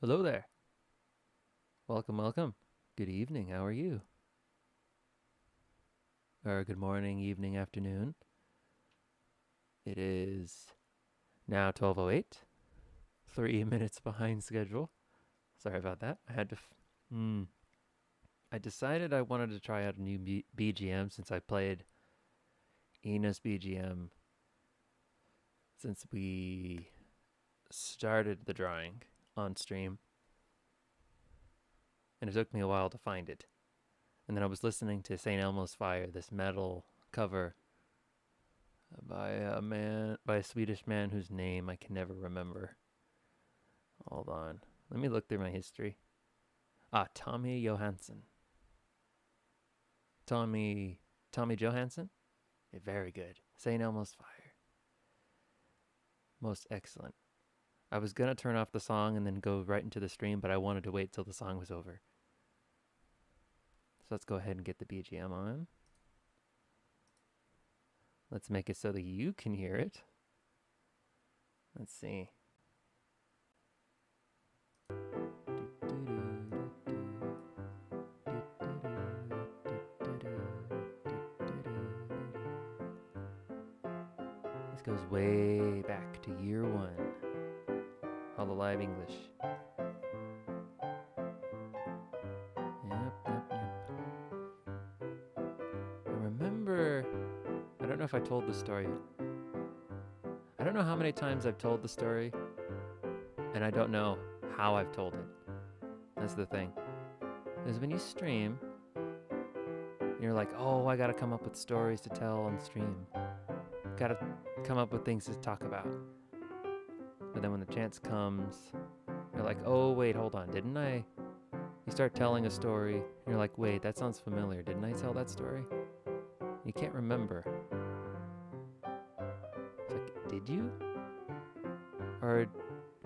Hello there. Welcome, welcome. Good evening. How are you? Or good morning, evening, afternoon. It is now 12:08. 3 minutes behind schedule. Sorry about that. I decided I wanted to try out a new BGM since I played Ina's BGM since we started the drawing on stream. And it took me a while to find it. And then I was listening to St. Elmo's Fire, this metal cover by a Swedish man whose name I can never remember. Hold on. Let me look through my history. Tommy Johansson. Tommy Johansson? Yeah, very good. St. Elmo's Fire. Most excellent. I was going to turn off the song and then go right into the stream, but I wanted to wait till the song was over. So let's go ahead and get the BGM on. Let's make it so that you can hear it. Let's see. This goes way back to year one. All the live English. Yep. I remember, I don't know if I told the story. I don't know how many times I've told the story, and I don't know how I've told it. That's the thing. Because when you stream, you're like, oh, I gotta come up with stories to tell on stream. Gotta come up with things to talk about. But then when the chance comes, you're like, oh, wait, hold on, didn't I? You start telling a story, and you're like, wait, that sounds familiar. Didn't I tell that story? You can't remember. It's like, did you? Or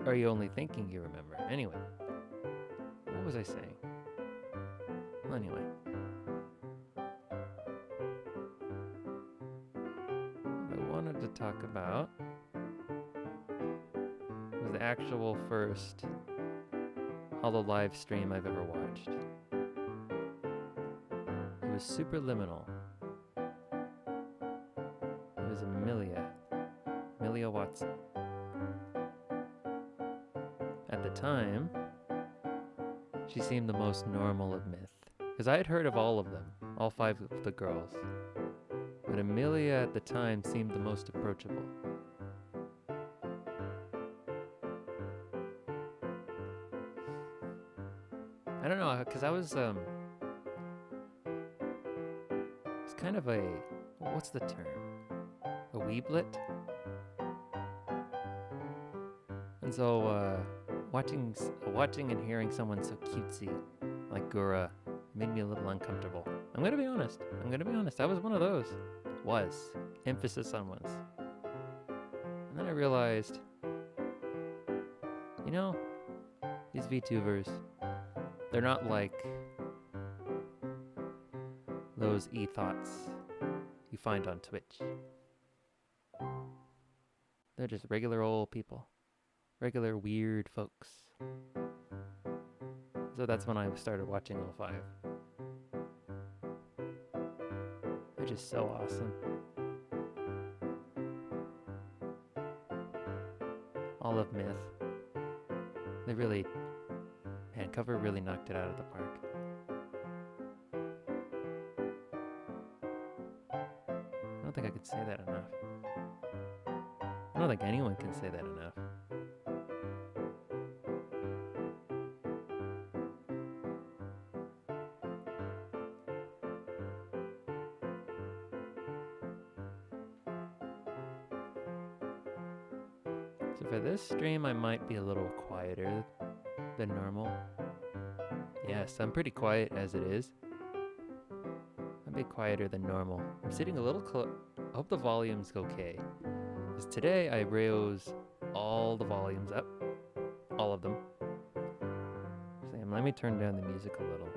are you only thinking you remember? Anyway, what was I saying? Well, anyway. What I wanted to talk about was the actual first Holo live stream I've ever watched. It was Superliminal. It was Amelia Watson. At the time, she seemed the most normal of myth. Because I had heard of all of them, all 5 of the girls. But Amelia at the time seemed the most approachable. I don't know, because I was kind of a, what's the term? A weeblet? And so, watching and hearing someone so cutesy, like Gura, made me a little uncomfortable. I'm gonna be honest. I was one of those. Emphasis on was. And then I realized, you know, these VTubers, they're not like those e-thoughts you find on Twitch. They're just regular old people. Regular weird folks. So that's when I started watching all 5. They're just so awesome. All of myth. They really, man, cover really knocked it out of the park. I don't think I could say that enough. I don't think anyone can say that enough. So for this stream, I might be a little quieter than normal. Yes, I'm pretty quiet as it is. I'm a bit quieter than normal. I'm sitting a little close. I hope the volume's okay. Because today I rose all the volumes up. All of them. Sam, let me turn down the music a little.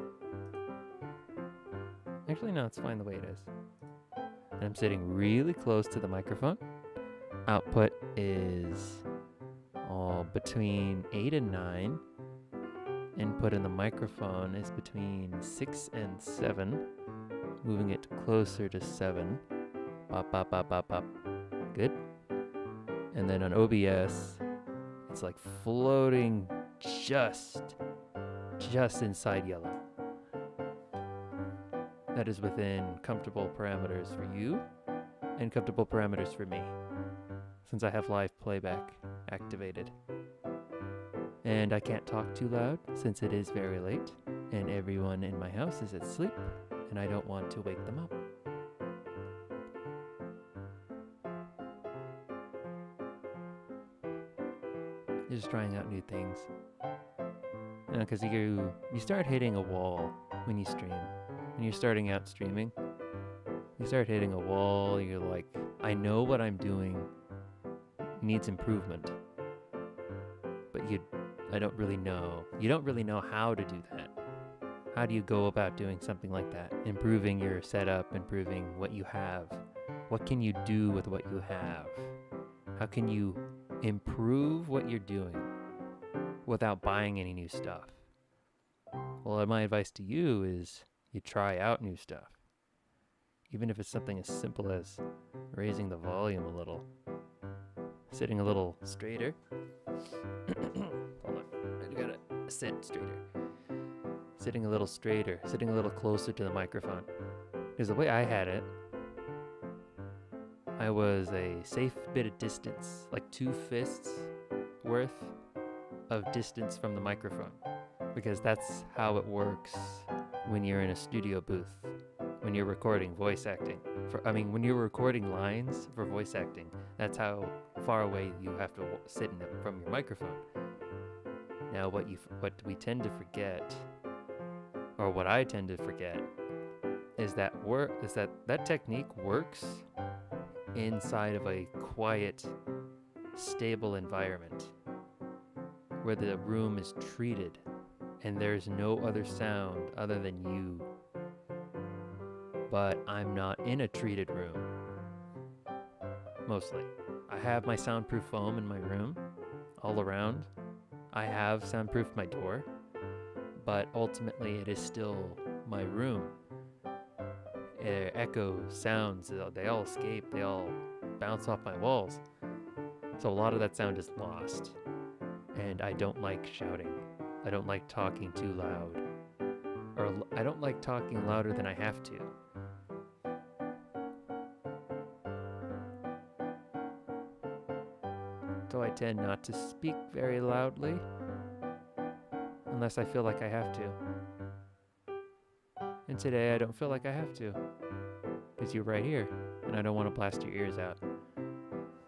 Actually, no, it's fine the way it is. And I'm sitting really close to the microphone. Output is between 8 and 9. input in the microphone is between 6 and 7. Moving it closer to 7. Bop, bop, bop, bop, bop. Good. And then on OBS, it's like floating just inside yellow. That is within comfortable parameters for you and comfortable parameters for me, since I have live playback activated. And I can't talk too loud since it is very late and everyone in my house is asleep and I don't want to wake them up. You're just trying out new things. You know, because you start hitting a wall when you stream. When you're starting out streaming, you start hitting a wall, you're like, I know what I'm doing needs improvement. But I don't really know. You don't really know how to do that. How do you go about doing something like that? Improving your setup, improving what you have. What can you do with what you have? How can you improve what you're doing without buying any new stuff? Well, my advice to you is you try out new stuff. Even if it's something as simple as raising the volume a little, sitting a little straighter. Hold on, I gotta sit straighter. Sitting a little straighter, sitting a little closer to the microphone. Because the way I had it, I was a safe bit of distance, like 2 fists worth of distance from the microphone. Because that's how it works when you're in a studio booth, when you're recording voice acting. When you're recording lines for voice acting, that's how far away you have to sit from your microphone. Now, what we tend to forget, or what I tend to forget, is that technique works inside of a quiet, stable environment where the room is treated and there's no other sound other than you. But I'm not in a treated room. Mostly. I have my soundproof foam in my room, all around. I have soundproofed my door, but ultimately it is still my room. Echo sounds, they all escape, they all bounce off my walls. So a lot of that sound is lost. And I don't like shouting. I don't like talking too loud. Or I don't like talking louder than I have to. So I tend not to speak very loudly unless I feel like I have to. And today I don't feel like I have to, because you're right here and I don't want to blast your ears out.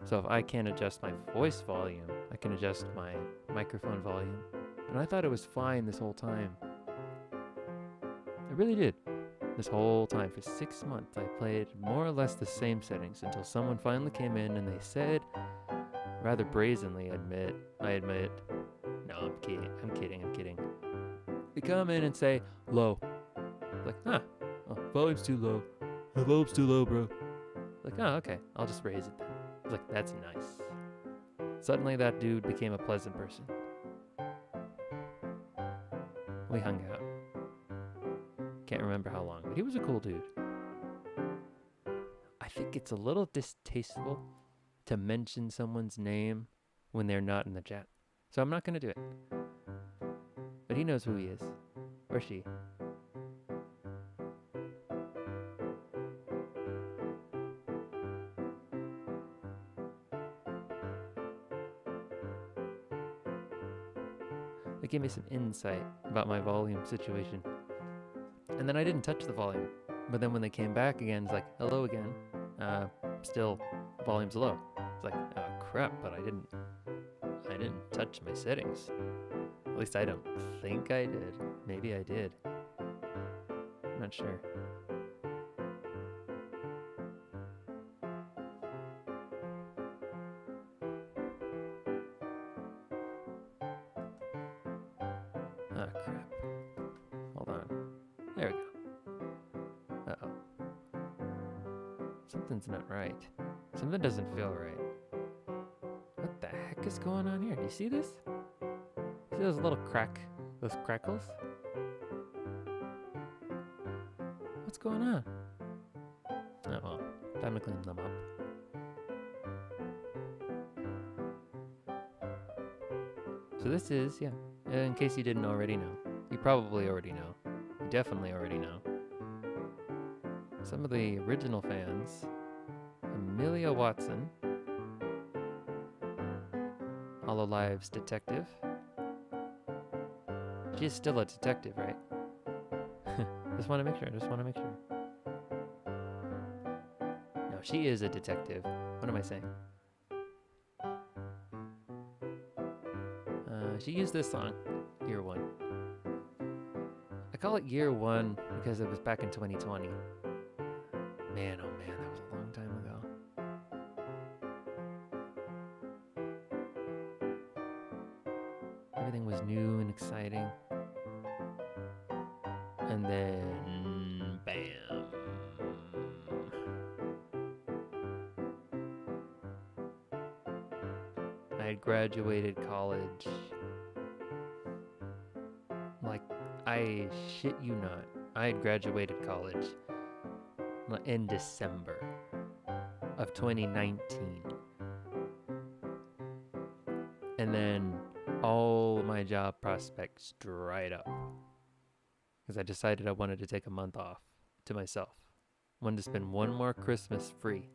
So if I can't adjust my voice volume, I can adjust my microphone volume. And I thought it was fine this whole time. I really did. This whole time, for 6 months, I played more or less the same settings until someone finally came in and they said, rather brazenly, I admit, no, I'm kidding. They come in and say, low. Like, volume's too low. The volume's too low, bro. Like, oh, okay, I'll just raise it then. I was like, that's nice. Suddenly that dude became a pleasant person. We hung out. Can't remember how long, but he was a cool dude. I think it's a little distasteful to mention someone's name when they're not in the chat. So I'm not going to do it. But he knows who he is. Or she. They gave me some insight about my volume situation. And then I didn't touch the volume. But then when they came back again, it's like, hello again. Still, volume's low. It's like, oh crap, but I didn't touch my settings. At least I don't think I did. Maybe I did. I'm not sure. Oh crap. Hold on. There we go. Uh-oh. Something's not right. Something doesn't feel right. What the heck is going on here? Do you see this? See this little crack Those crackles? What's going on? Oh well, time to clean them up. So this is, yeah, in case you didn't already know. You probably already know. You definitely already know. Some of the original fans, Amelia Watson, Hololive's detective. She is still a detective, right? Just want to make sure. No, she is a detective. What am I saying? She used this song, Year One. I call it Year One because it was back in 2020. Man, oh man, that was a long time ago. Everything was new and exciting. And then, bam. I had graduated college. Like, I shit you not. I had graduated college in December of 2019. And then all my job prospects dried up. Because I decided I wanted to take a month off to myself. Wanted to spend one more Christmas free.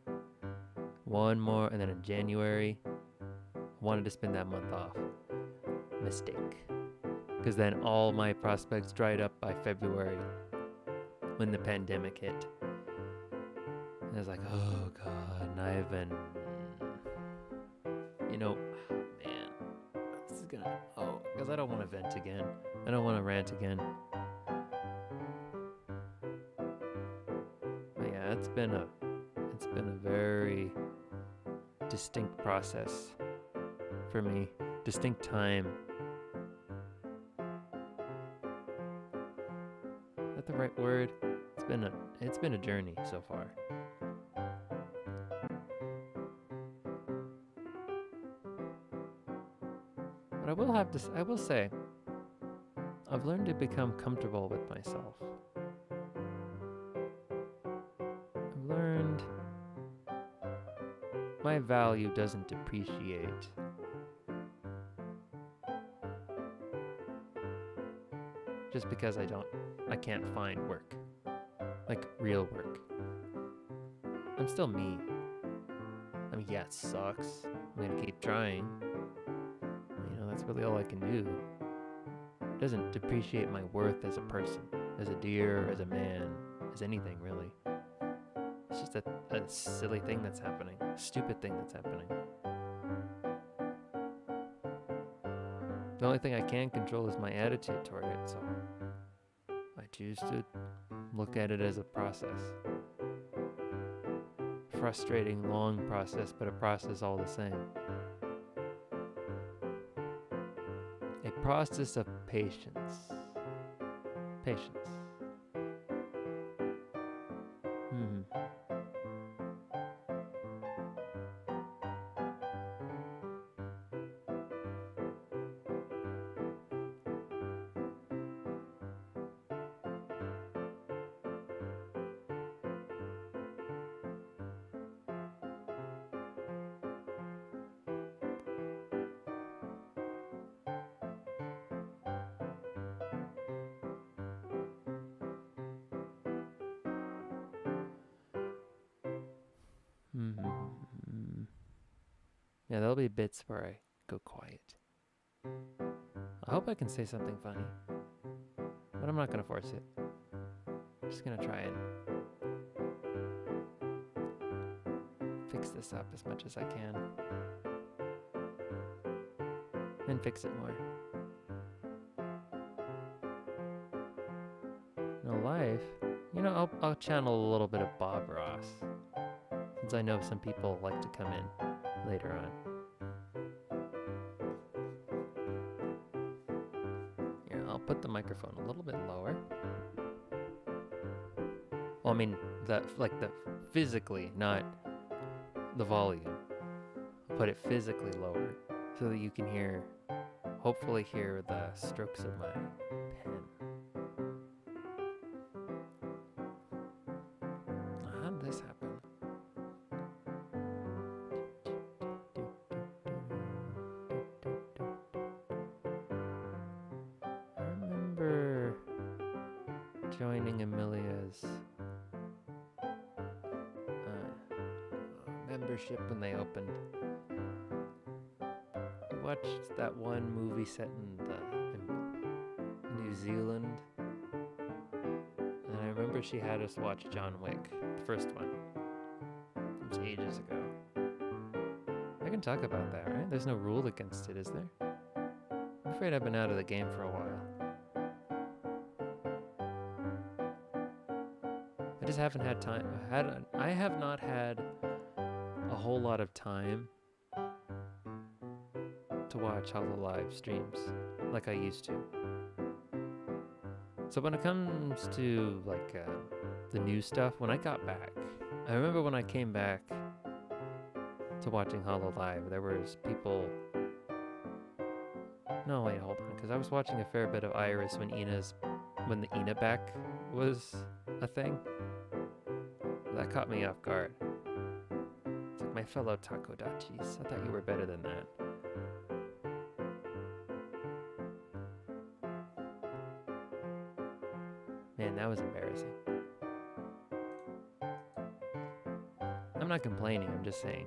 One more, and then in January, I wanted to spend that month off. Mistake. Because then all my prospects dried up by February when the pandemic hit. And I was like, oh God, and I've been, man, this is gonna, because I don't want to vent again. I don't want to rant again. But yeah, it's been a very distinct process for me, distinct time. Is that the right word? It's been a journey so far. But I will say, I've learned to become comfortable with myself. I've learned my value doesn't depreciate. Just because I can't find work. Like real work. I'm still me. I mean, yeah, it sucks. I'm gonna keep trying. That's really all I can do. It doesn't depreciate my worth as a person, as a deer, as a man, as anything really. It's just a silly thing that's happening, a stupid thing that's happening. The only thing I can control is my attitude toward it, so I choose to look at it as a process. Frustrating, long process, but a process all the same. A process of patience. Patience. Yeah, there'll be bits where I go quiet. I hope I can say something funny, but I'm not gonna force it. I'm just gonna try and fix this up as much as I can. And fix it more. Life, I'll channel a little bit of Bob Ross, since I know some people like to come in later on. Here, I'll put the microphone a little bit lower. Well, I mean, the physically, not the volume. I'll put it physically lower so that you can hear hopefully hear the strokes of my pen. How did this happen? I remember joining Amelia's membership when they opened. We watched that one movie set in New Zealand, and I remember she had us watch John Wick, the first one. It was ages ago. I can talk about that, right? There's no rule against it, is there? I'm afraid I've been out of the game for a while. I just haven't had time. I have not had a whole lot of time to watch all the live streams like I used to. So when it comes to like the new stuff, when I got back, I remember when I came back to watching Hollow Live, there was people. No, wait, hold on, because I was watching a fair bit of Iris when the Ina back was a thing. That caught me off guard. It's like, my fellow Takodachis, I thought you were better than that. Man, that was embarrassing. I'm not complaining, I'm just saying.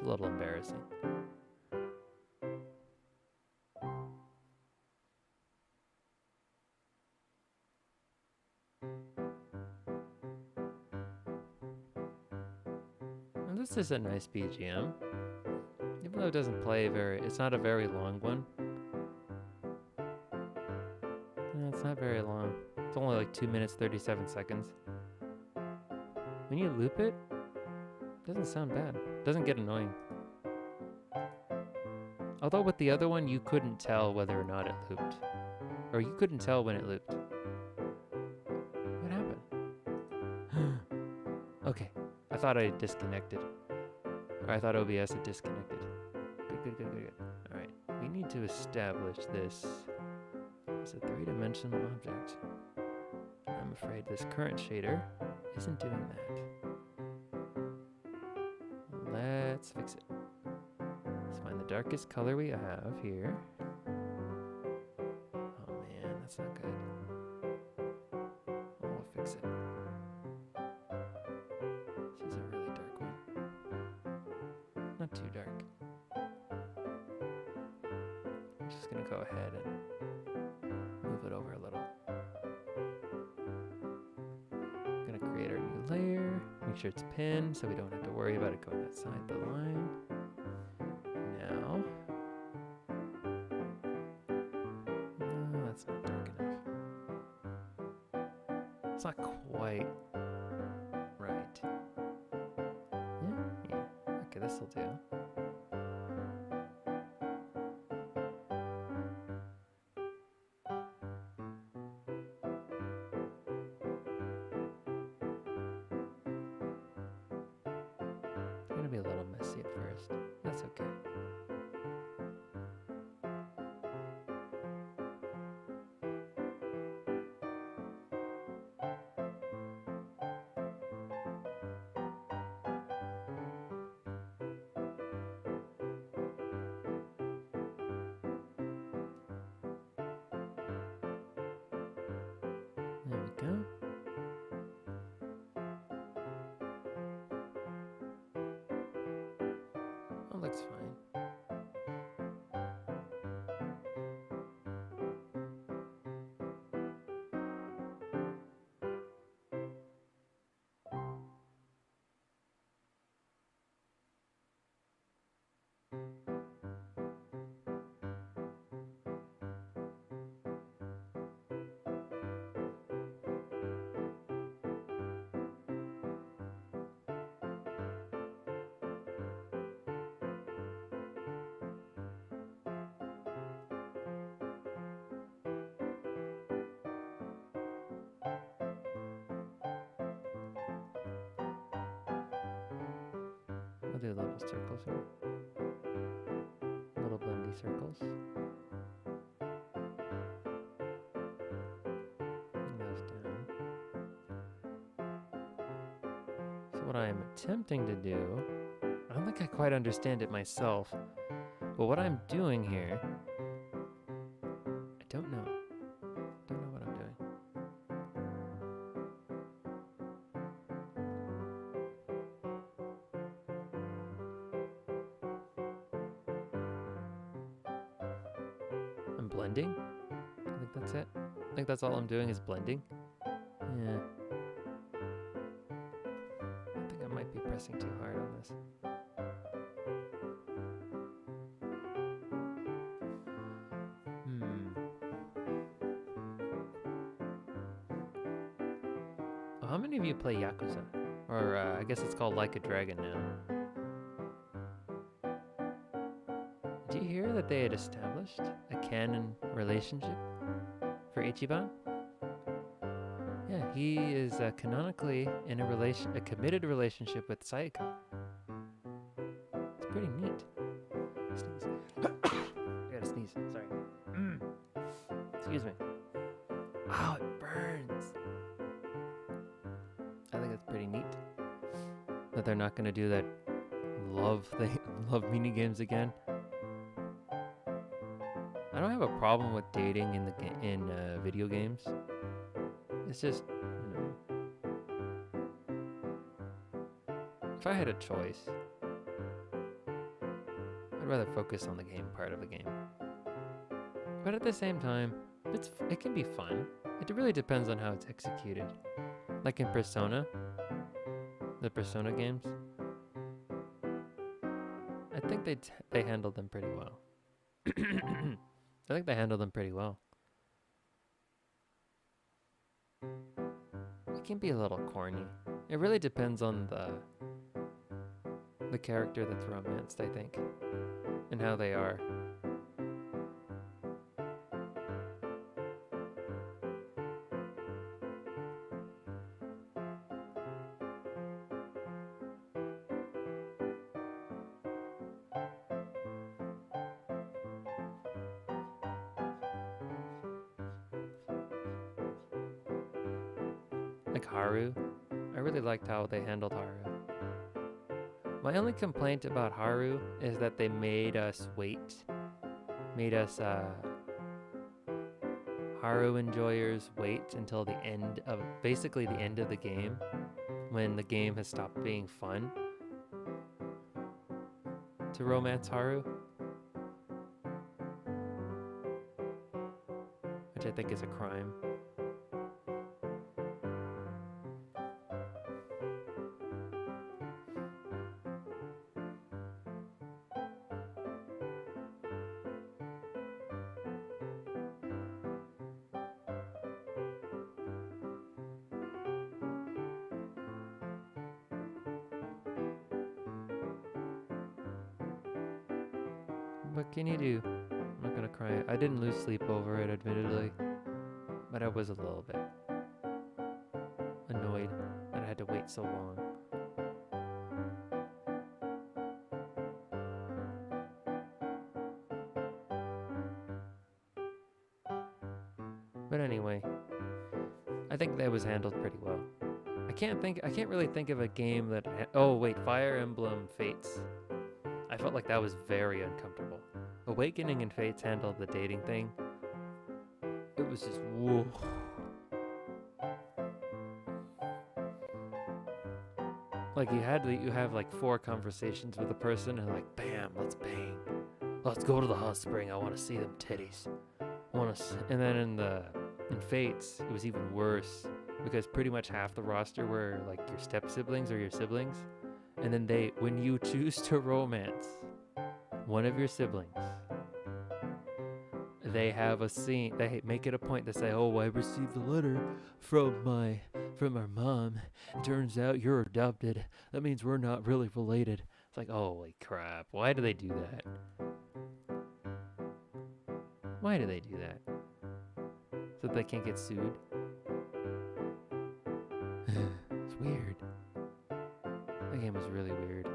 A little embarrassing. Well, this is a nice BGM. Even though it doesn't play it's not a very long one. No, it's not very long. It's only like 2 minutes, 37 seconds. When you loop it, it doesn't sound bad. It doesn't get annoying. Although with the other one, you couldn't tell whether or not it looped. Or you couldn't tell when it looped. What happened? Okay, I thought I disconnected. Or I thought OBS had disconnected. Good. Alright, we need to establish this as a three-dimensional object. I'm afraid this current shader isn't doing that. Let's fix it. Let's find the darkest color we have here. Oh man, that's not good. We'll fix it. This is a really dark one. Not too dark. I'm just gonna go ahead and move it over a little. I'm gonna create our new layer. Make sure it's pinned so we don't have to worry about it going outside the line. Now, no, that's not dark enough. It's not quite right. Yeah. Okay, this'll do. Gonna be a little messy at first. That's okay. There we go. That looks fine. I'll do little circles here. circles. Bring those down. So what I am attempting to do, I don't think I quite understand it myself, but what I'm doing here, I don't know. Don't know what I'm doing. I'm blending? I think that's it. I think that's all I'm doing is blending. Yeah. I think I might be pressing too hard on this. Oh, how many of you play Yakuza? Or I guess it's called Like a Dragon now. Did you hear that they had established a canon relationship for Ichiban? Yeah, he is canonically in a committed relationship with Sayaka. It's pretty neat. Sneeze. I gotta sneeze. Sorry. Excuse me. Oh, it burns. I think it's pretty neat that they're not gonna do that love mini games again. I don't have a problem with dating in video games. It's just, you know, if I had a choice, I'd rather focus on the game part of the game. But at the same time, it can be fun. It really depends on how it's executed. Like in Persona, the Persona games, I think they handled them pretty well. I think they handled them pretty well. It can be a little corny. It really depends on the character that's romanced, I think, and how they are. Like Haru, I really liked how they handled Haru. My only complaint about Haru is that they made us Haru enjoyers wait until the end of, basically the end of the game, when the game has stopped being fun, to romance Haru, which I think is a crime. What can you do? I'm not gonna cry. I didn't lose sleep over it, admittedly, but I was a little bit annoyed that I had to wait so long. But anyway, I think that was handled pretty well. I can't really think of a game that, oh wait, Fire Emblem Fates. I felt like that was very uncomfortable. Awakening and Fates handled the dating thing. It was just, whoa. Like you have like 4 conversations with a person and like, bam, let's bang. Let's go to the hot spring. I want to see them titties. And then in Fates, it was even worse because pretty much half the roster were like your step siblings or your siblings. And then when you choose to romance one of your siblings, they have a scene, they make it a point to say, oh, I received a letter from our mom. It turns out you're adopted. That means we're not really related. It's like, holy crap. Why do they do that? Why do they do that? So that they can't get sued? It's weird. That game was really weird.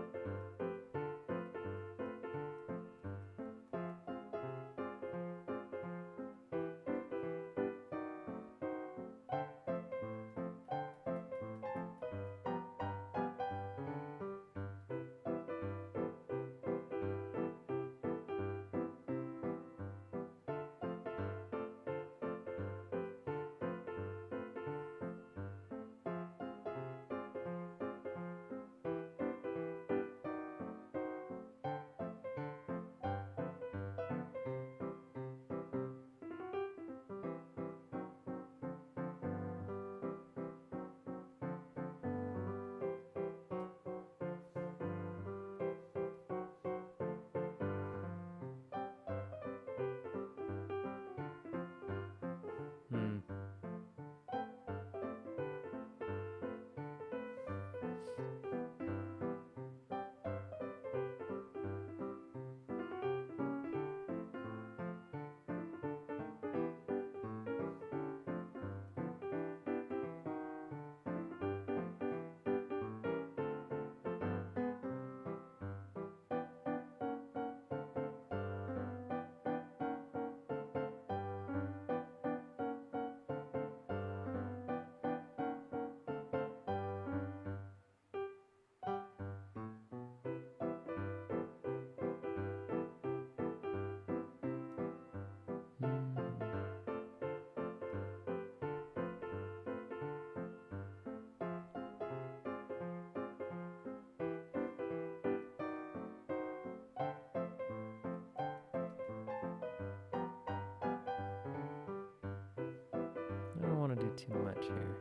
too much here.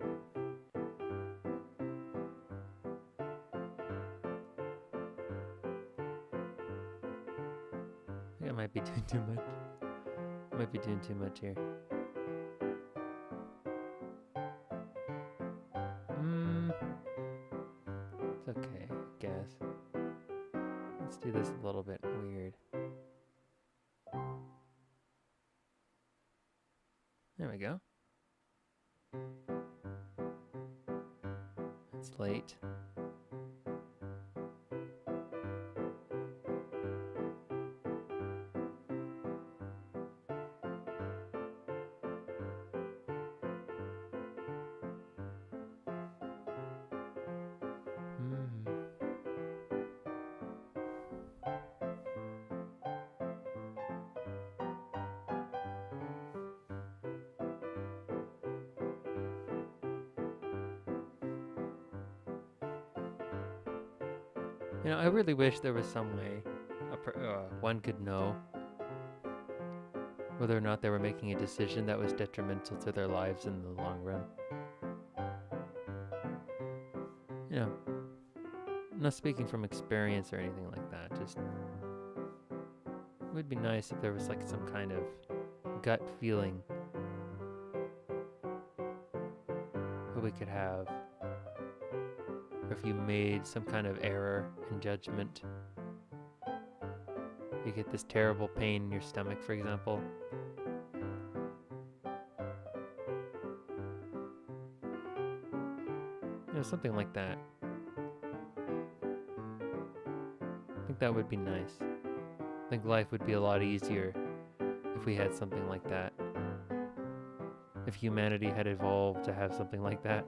I think I might be doing too much. Might be doing too much here. It's okay, I guess. Let's do this a little bit weird. There we go. It's late. You know, I really wish there was some way one could know whether or not they were making a decision that was detrimental to their lives in the long run. You know, I'm not speaking from experience or anything like that, just it would be nice if there was like some kind of gut feeling that we could have. Or if you made some kind of error in judgment, you get this terrible pain in your stomach, for example. You know, something like that. I think that would be nice. I think life would be a lot easier if we had something like that. If humanity had evolved to have something like that.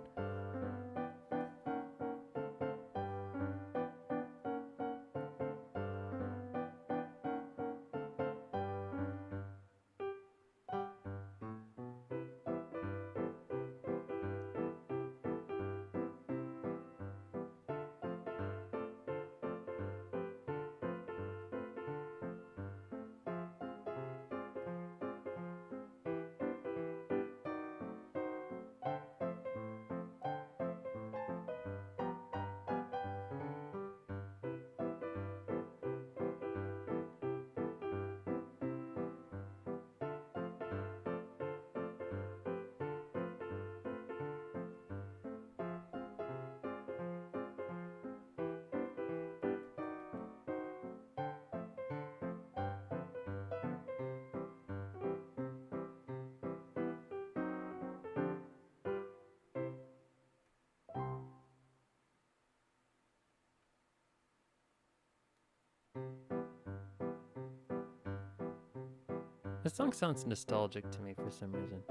This song sounds nostalgic to me for some reason.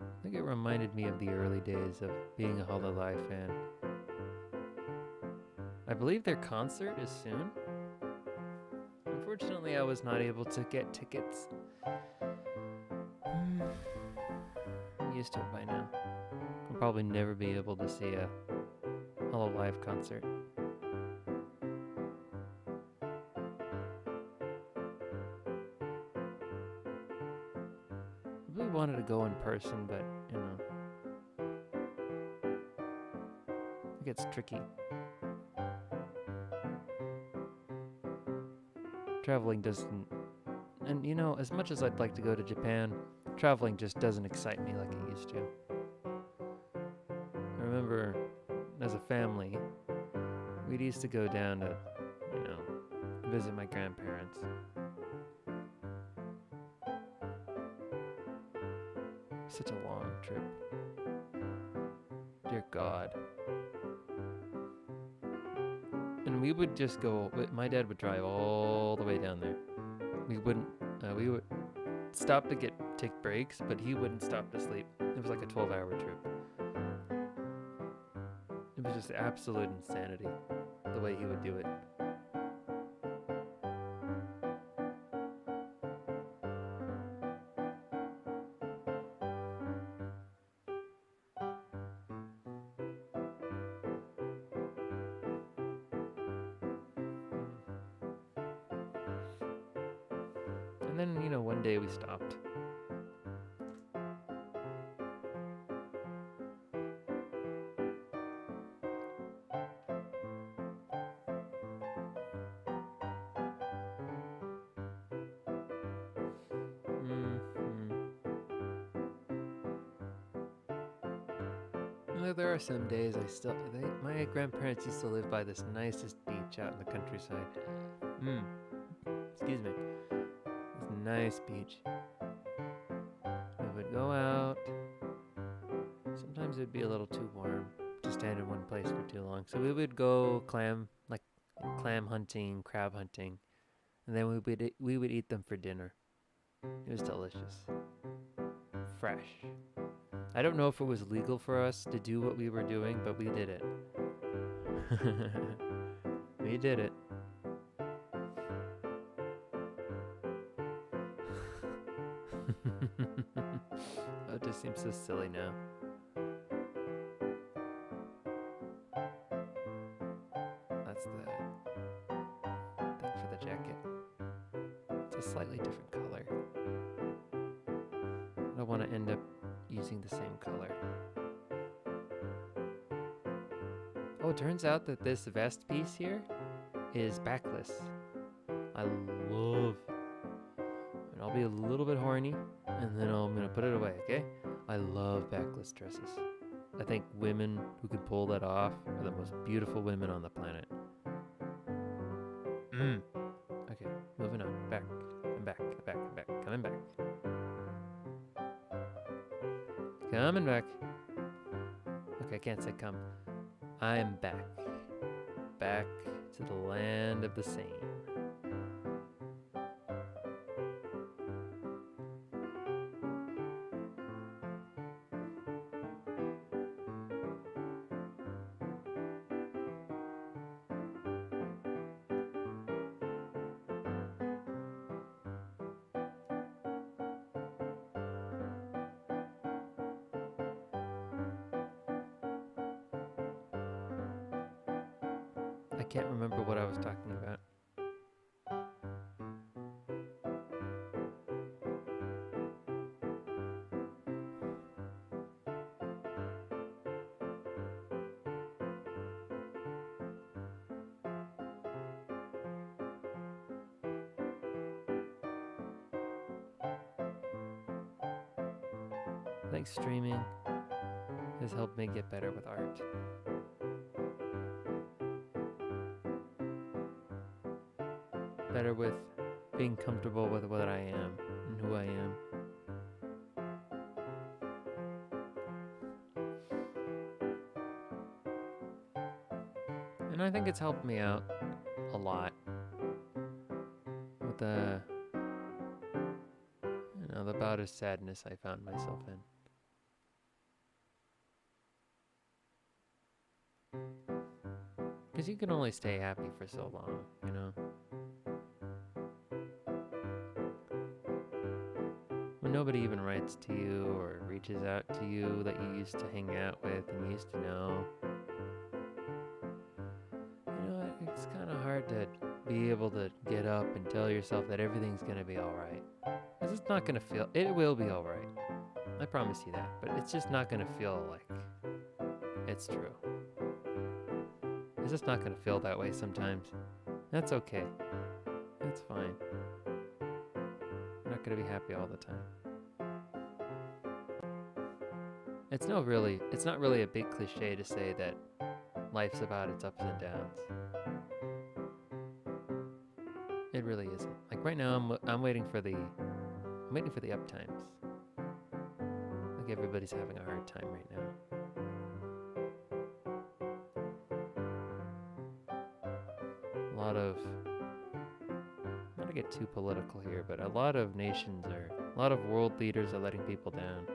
I think it reminded me of the early days of being a Hololive fan. I believe their concert is soon. Unfortunately, I was not able to get tickets. I'm used to it by now. I'll probably never be able to see a Hololive concert. I really wanted to go in person, but, you know, it gets tricky. Traveling doesn't, and you know, as much as I'd like to go to Japan, traveling just doesn't excite me like it used to. I remember, as a family, we'd used to go down to, you know, visit my grandparents. Such a long trip. Dear God. And we would just go, my dad would drive all the way down there. We would stop to take breaks, but he wouldn't stop to sleep. It was like a 12-hour trip. It was just absolute insanity, the way he would do it. And And then, you know, one day we stopped. There are some days my grandparents used to live by this nicest beach out in the countryside. Excuse me. This nice beach. We would go out. Sometimes it would be a little too warm to stand in one place for too long. So we would go clam hunting, crab hunting, and then we would eat them for dinner. It was delicious. Fresh. I don't know if it was legal for us to do what we were doing, but we did it. We did it. Oh, it just seems so silly now. That's the thing for the jacket. It's a slightly different color. I don't want to end up using the same color. Oh, it turns out that this vest piece here is backless. I love, and I'll be a little bit horny, and then I'm gonna put it away, okay? I love backless dresses. I think women who can pull that off are the most beautiful women on the planet. Okay, moving on. Back, I'm back, coming back. Coming back. Okay, I can't say come. I'm back. Back to the land of the Seine. I can't remember what I was talking about. I think streaming has helped me get better with art. Better with being comfortable with what I am and who I am. And I think it's helped me out a lot with the bout of sadness I found myself in. Because you can only stay happy for so long, you know? When nobody even writes to you or reaches out to you that you used to hang out with and you used to know. You know, it's kind of hard to be able to get up and tell yourself that everything's going to be alright. Because it's not going to feel, it will be alright. I promise you that. But it's just not going to feel like it's true. It's just not going to feel that way sometimes. That's okay. That's fine. You're not going to be happy all the time. It's not really a big cliche to say that life's about its ups and downs. It really isn't. Like right now, I'm waiting for the up times. Like everybody's having a hard time right now. Not to get too political here, but a lot of world leaders are letting people down.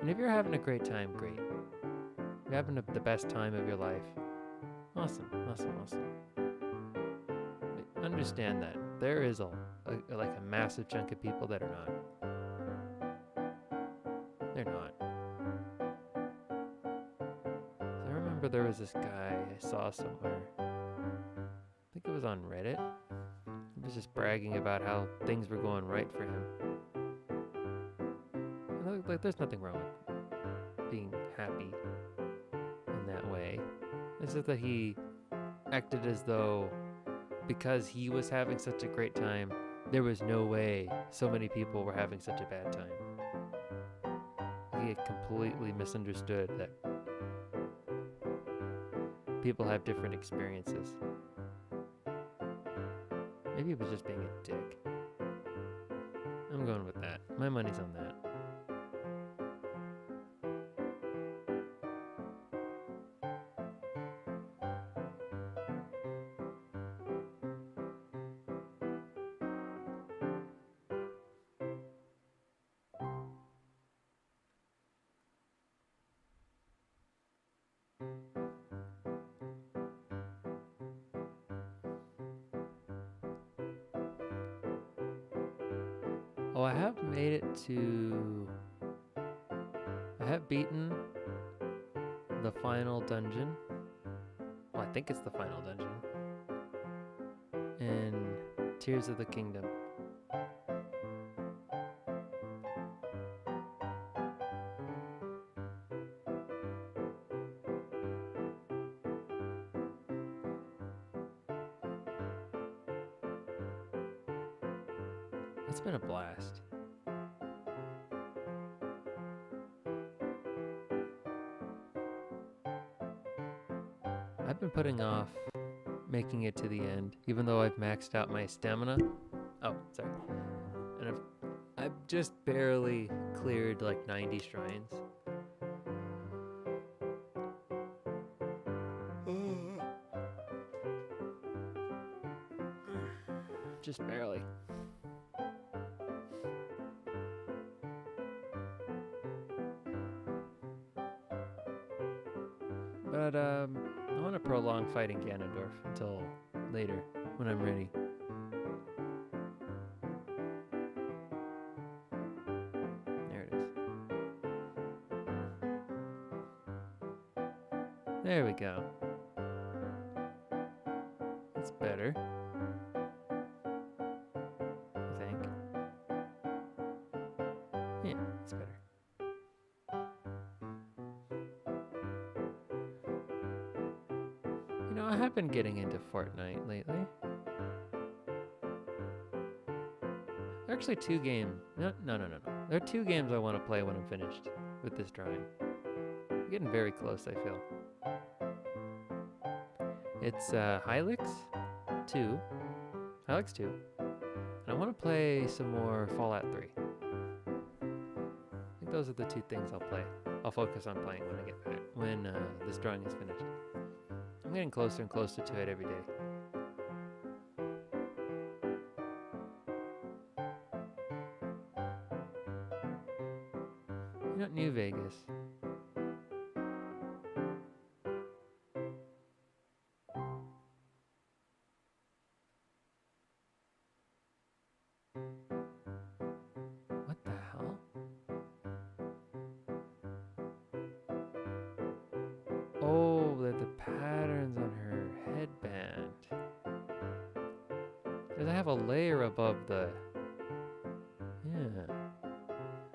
And if you're having a great time, great. If you're having the best time of your life, awesome. But understand that there is a massive chunk of people that are not. They're not. remember there was this guy I saw somewhere. I think it was on Reddit. He was just bragging about how things were going right for him. And like, there's nothing wrong with being happy in that way. It's just that he acted as though because he was having such a great time, there was no way so many people were having such a bad time. He had completely misunderstood that people have different experiences. Maybe he was just being a dick. I'm going with that. My money's on that. Oh, I have made it to... I have beaten the final dungeon. Well, I think it's the final dungeon. In Tears of the Kingdom. It's been a blast. I've been putting off making it to the end, even though I've maxed out my stamina. Oh, sorry. And I've just barely cleared like 90 shrines. Just barely. But I want to prolong fighting Ganondorf until later, when I'm ready. There it is. There we go. It's better. I think. Yeah, it's better. You know, I have been getting into Fortnite lately. There are actually two games. No. There are two games I want to play when I'm finished with this drawing. I'm getting very close, I feel. It's Hylix 2. Hylix 2. And I want to play some more Fallout 3. I think those are the two things I'll play. I'll focus on playing when I get back, when this drawing is finished. I'm getting closer and closer to it every day. You know, New Vegas. What the hell? Oh, the patterns on her headband. Because I have a layer above the... Yeah.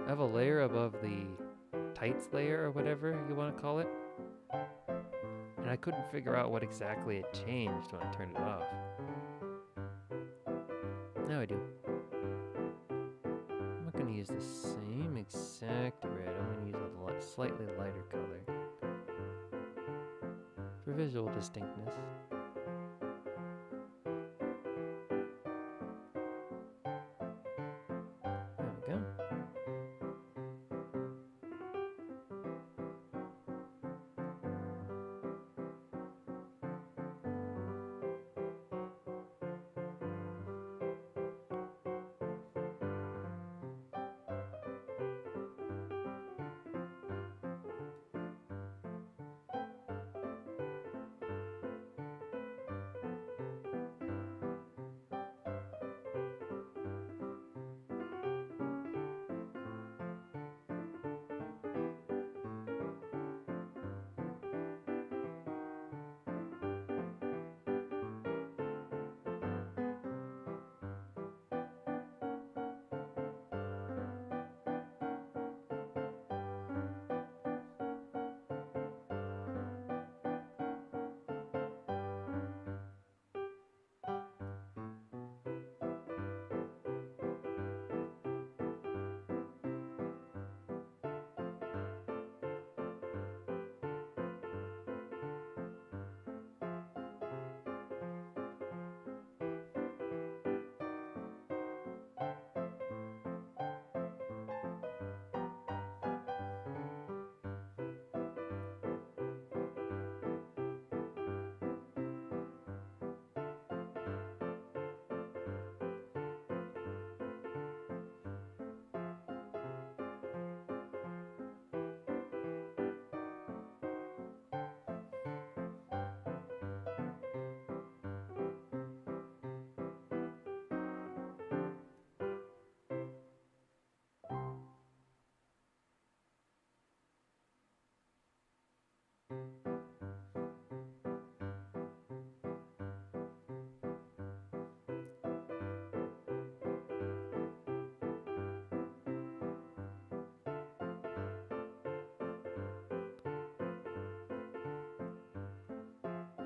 I have a layer above the tights layer or whatever you want to call it. And I couldn't figure out what exactly it changed when I turned it off. Now I do. I'm not going to use the same exact red. I'm going to use a slightly lighter color. For visual distinctness. There we go.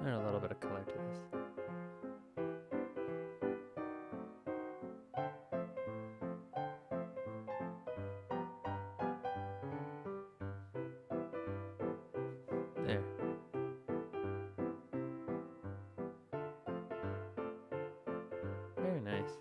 Add a little bit of color to this. There. Very nice.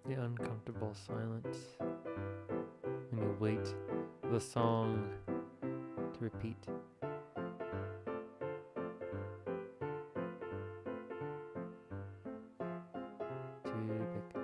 The uncomfortable silence when you wait for the song to repeat. Too big.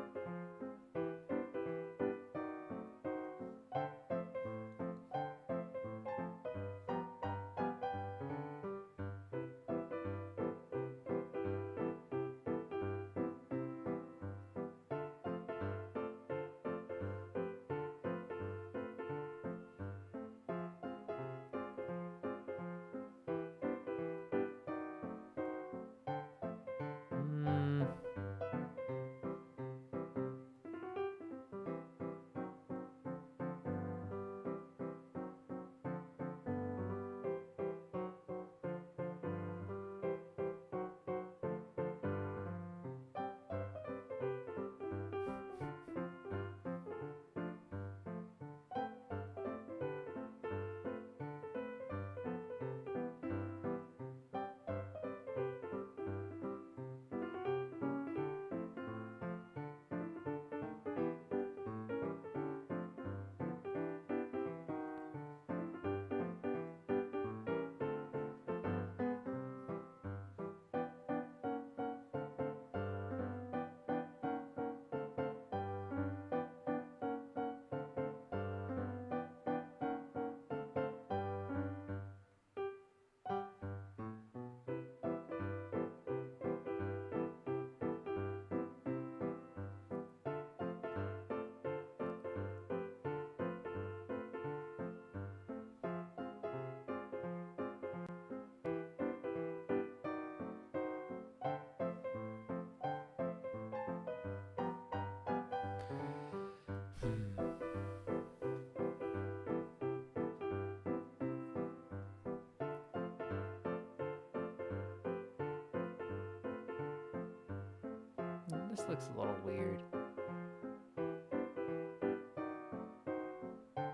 This looks a little weird.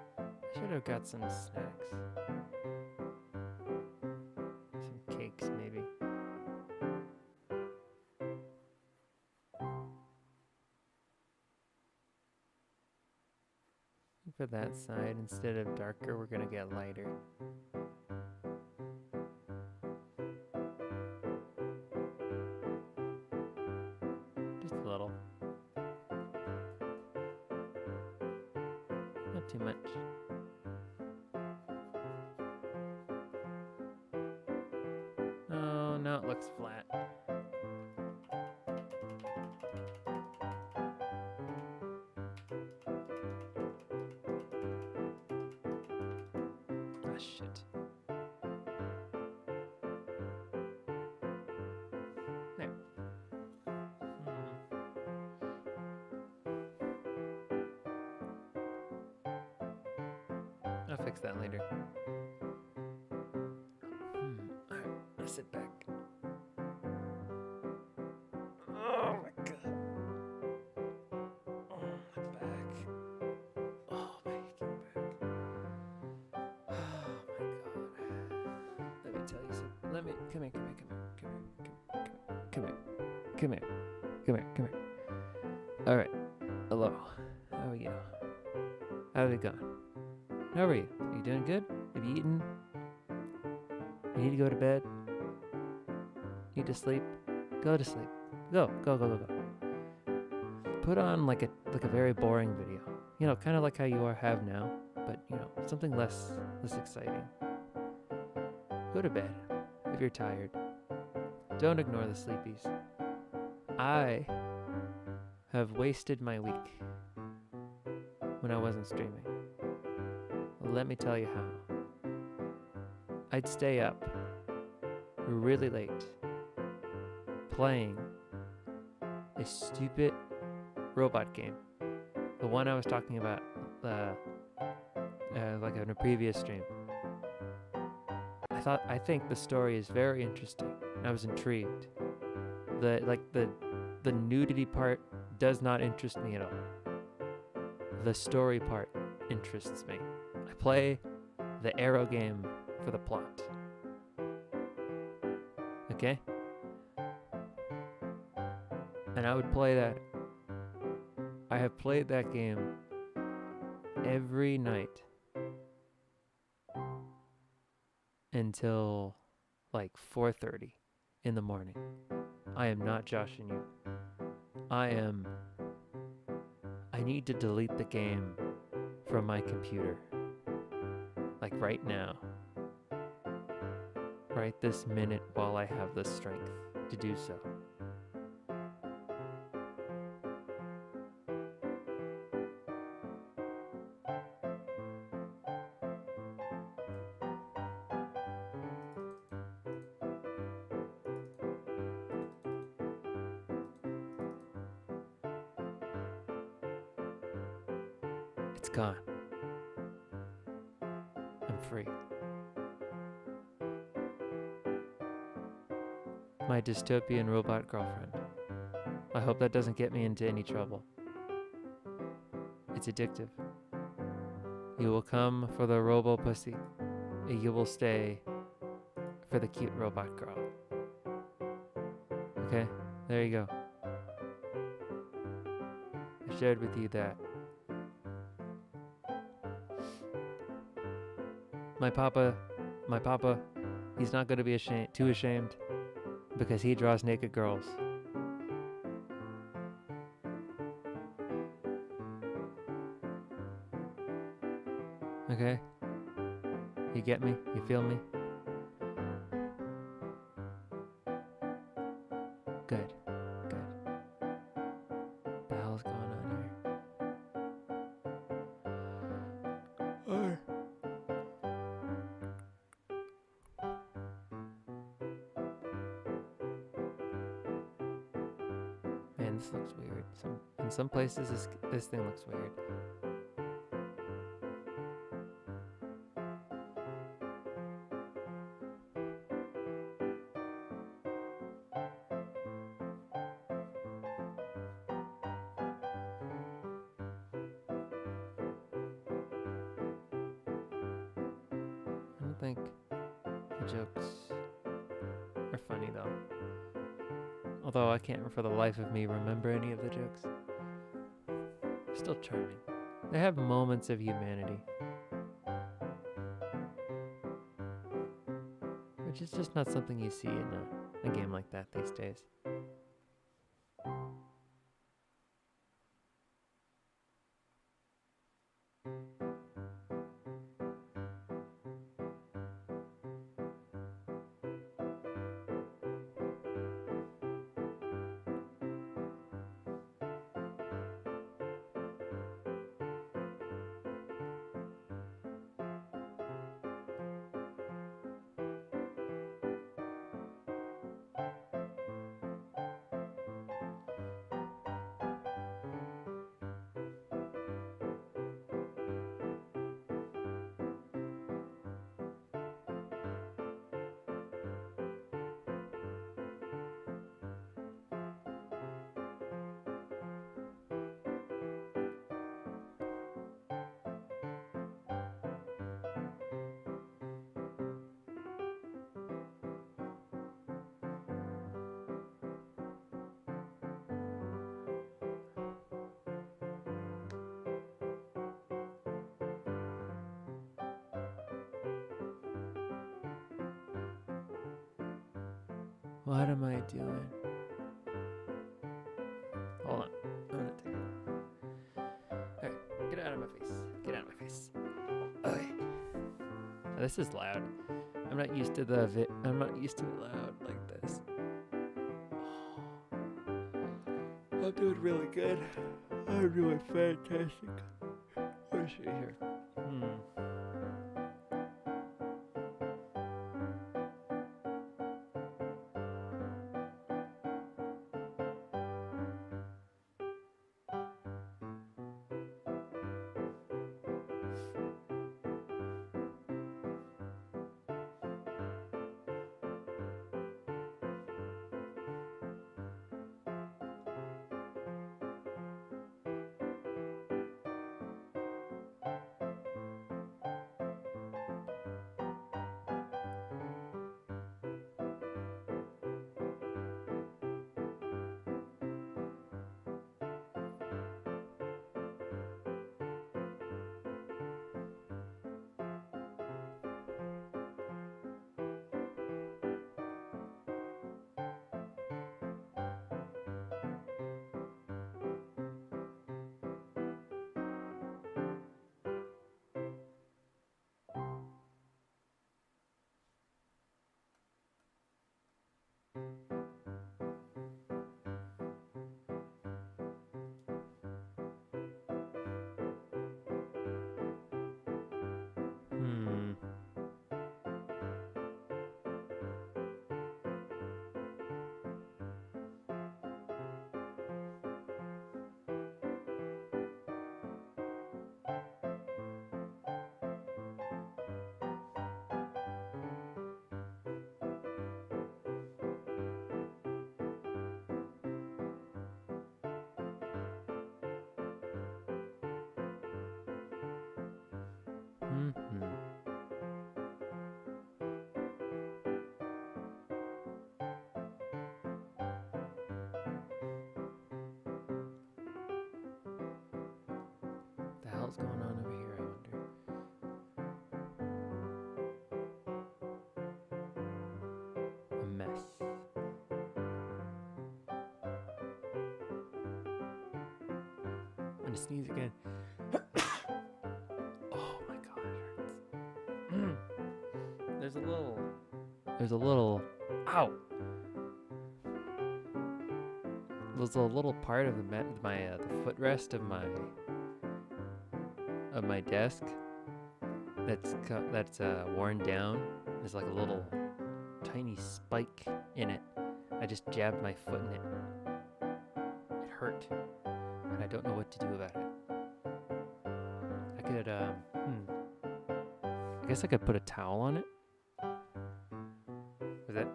I should have got some snacks. Some cakes, maybe. for that side. Instead of darker, we're gonna get lighter. Just a little. Not too much. Oh, now it looks flat. Ah, shit. There. I'll fix that later. Alright, I'll sit back. Oh my god. Oh, my back. Oh, my aching back. Oh my god. Let me tell you something. Come here. Alright. Hello. How are you? How's it going? How are you? Are you doing good? Have you eaten? You need to go to bed? Need to sleep? Go to sleep. Go. Put on like a very boring video. You know, kind of like how you have now, but you know, something less exciting. Go to bed if you're tired. Don't ignore the sleepies. I have wasted my week when I wasn't streaming. Let me tell you how. I'd stay up really late playing a stupid robot game. The one I was talking about like in a previous stream. I think the story is very interesting. I was intrigued. The nudity part does not interest me at all. The story part interests me. I play the arrow game for the plot. Okay? And I would play that. I have played that game every night until like 4:30 in the morning. I am not joshing you. I need to delete the game from my computer. Like right now. Right this minute while I have the strength to do so. It's gone. I'm free. My dystopian robot girlfriend. I hope that doesn't get me into any trouble. It's addictive. You will come for the robo pussy. You will stay for the cute robot girl. Okay, there you go. I shared with you that. My papa, he's not going to be too ashamed because he draws naked girls. Okay? You get me? You feel me? Good. What the hell's going on here? Man, this looks weird. In some places, this thing looks weird. I don't think the jokes are funny though. Although I can't for the life of me remember any of the jokes. Still charming. They have moments of humanity, which is just not something you see in a game like that these days. What am I doing? Hold on. I'm gonna take it. Alright, get out of my face. Get out of my face. Okay. Oh, this is loud. I'm not used to I'm not used to it loud like this. I'm doing really good. I'm doing fantastic. Let's see here. The hell's going on over here, I wonder? A mess. I'm gonna sneeze again. Oh my god, it hurts. There's a little, ow! There's a little part of the footrest of my desk that's worn down. There's like a little tiny spike in it. I just jabbed my foot in it. It hurt, and I don't know what to do about it. I could, I guess I could put a towel on it.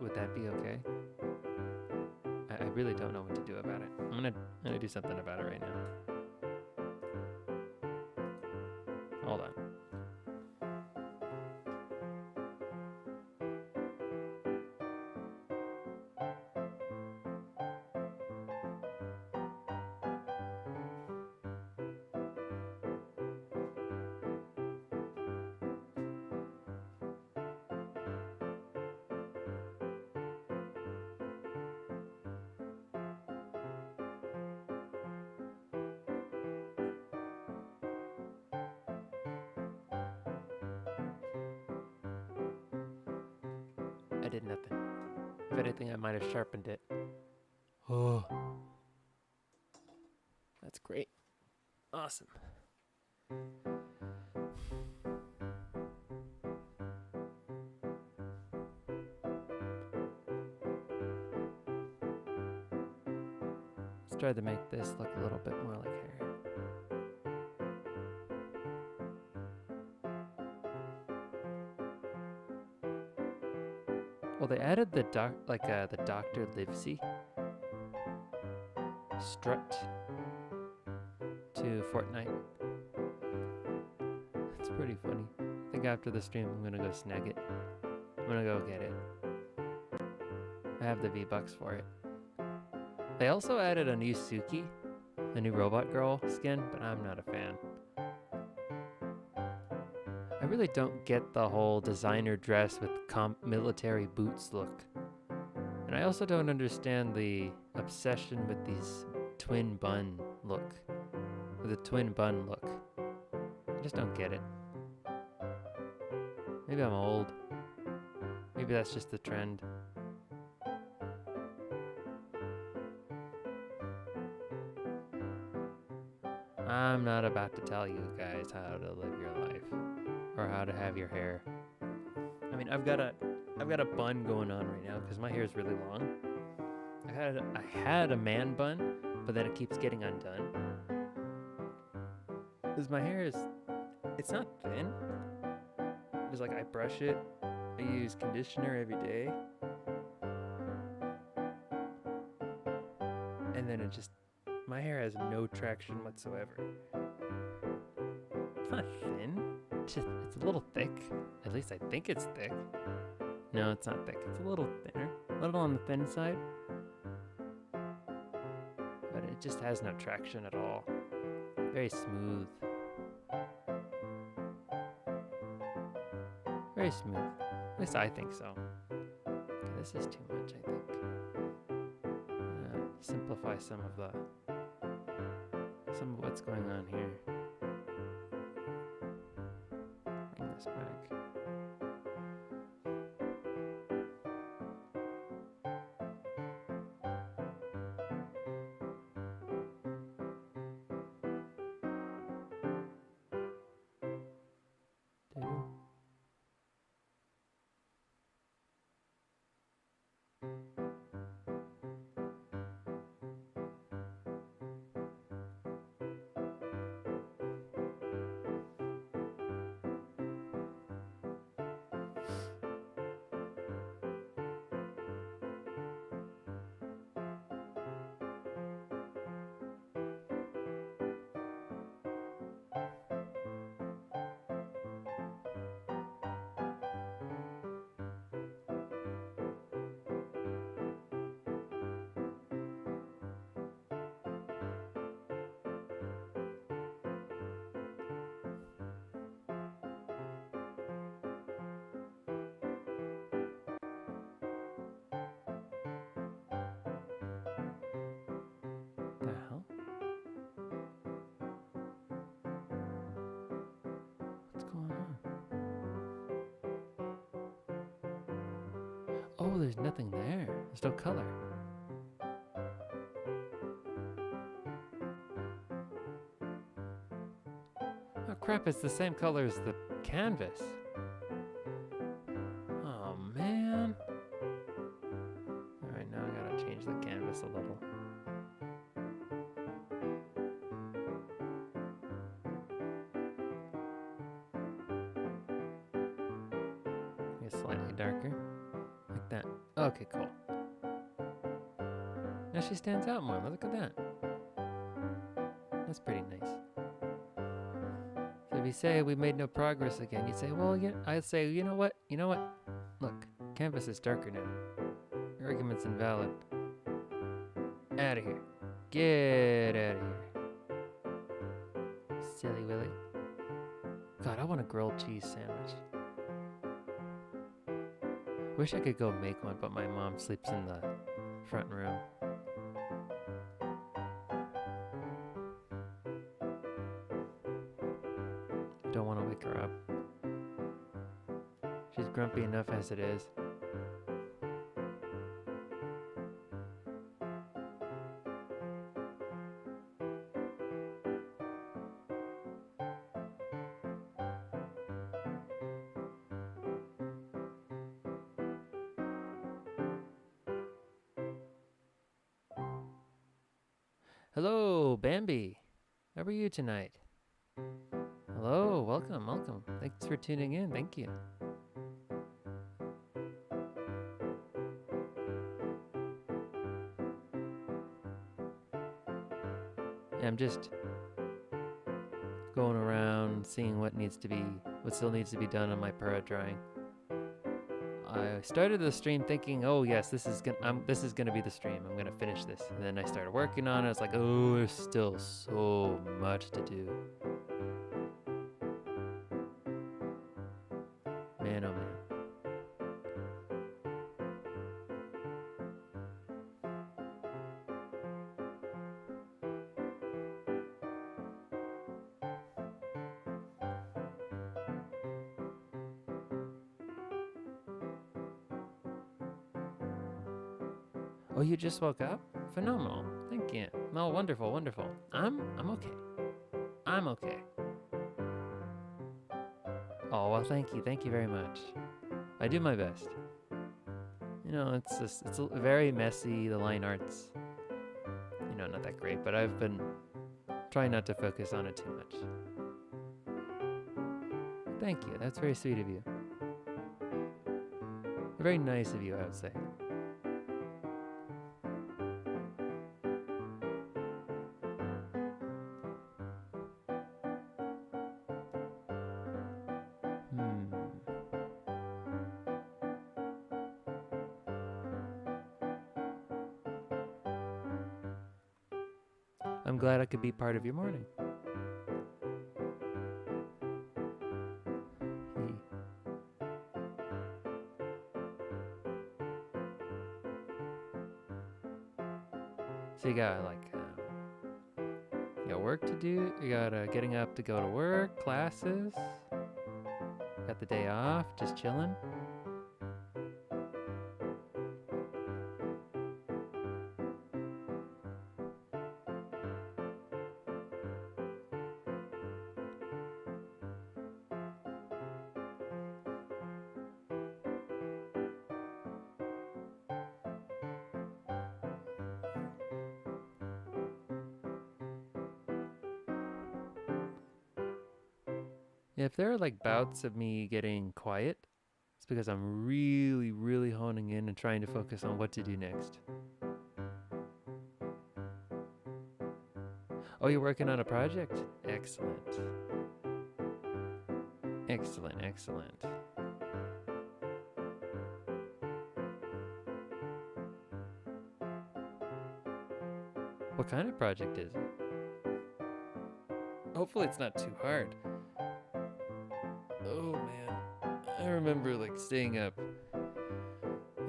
Would that be okay? I really don't know what to do about it. I'm gonna do something about it right now. Hold on. I did nothing. If anything, I might have sharpened it. Oh. That's great. Awesome. Let's try to make this look a little bit more like hair. Well, they added the the Dr. Livesey strut to Fortnite. It's pretty funny. I think after the stream, I'm gonna go snag it. I'm gonna go get it. I have the V-Bucks for it. They also added a new Suki, a new robot girl skin, but I'm not a fan. I really don't get the whole designer dress with military boots look. And I also don't understand the obsession with these twin bun look. With a twin bun look. I just don't get it. Maybe I'm old. Maybe that's just the trend. I'm not about to tell you guys how to live your life or how to have your hair. I mean, I've got a bun going on right now because my hair is really long. I had a man bun, but then it keeps getting undone. Because my hair it's not thin. It's like I brush it. I use conditioner every day. And then my hair has no traction whatsoever. It's not thin. It's a little thick. At least I think it's thick. No, it's not thick. It's a little thinner. A little on the thin side. But it just has no traction at all. Very smooth. Very smooth. At least I think so. Okay, this is too much, I think. Simplify some of what's going on here. Bring this back. The hell? What's going on? Oh, there's nothing there. There's no color. Oh crap, it's the same color as the canvas. Oh man. Alright, now I gotta change the canvas a little. Slightly darker, like that. Okay, cool. Now she stands out more. Look at that. That's pretty nice. So if you say we made no progress again, you say, well, yeah. I'd say, you know what? You know what? Look, canvas is darker now. Your argument's invalid. Out of here. Get out of here. Silly Willy. God, I want a grilled cheese sandwich. Wish I could go make one, but my mom sleeps in the front room. Don't want to wake her up. She's grumpy enough as it is. Hello, Bambi. How are you tonight? Hello, welcome, welcome. Thanks for tuning in. Thank you. Yeah, I'm just going around seeing what still needs to be done on my Purah drawing. I started the stream thinking, oh yes, this is gonna be the stream. I'm gonna finish this. And then I started working on it. It's like, oh, there's still so much to do. Man, oh man. Oh, you just woke up? Phenomenal. Thank you. No, wonderful, wonderful. I'm okay. I'm okay. Oh, well, thank you. Thank you very much. I do my best. You know, it's very messy. The line art's, not that great, but I've been trying not to focus on it too much. Thank you. That's very sweet of you. Very nice of you, I would say. I'm glad I could be part of your morning. So you got you got work to do. You got getting up to go to work, classes. Got the day off, just chilling. If there are like bouts of me getting quiet, it's because I'm really, really honing in and trying to focus on what to do next. Oh, you're working on a project? Excellent. Excellent, excellent. What kind of project is it? Hopefully it's not too hard. Oh man, I remember like staying up,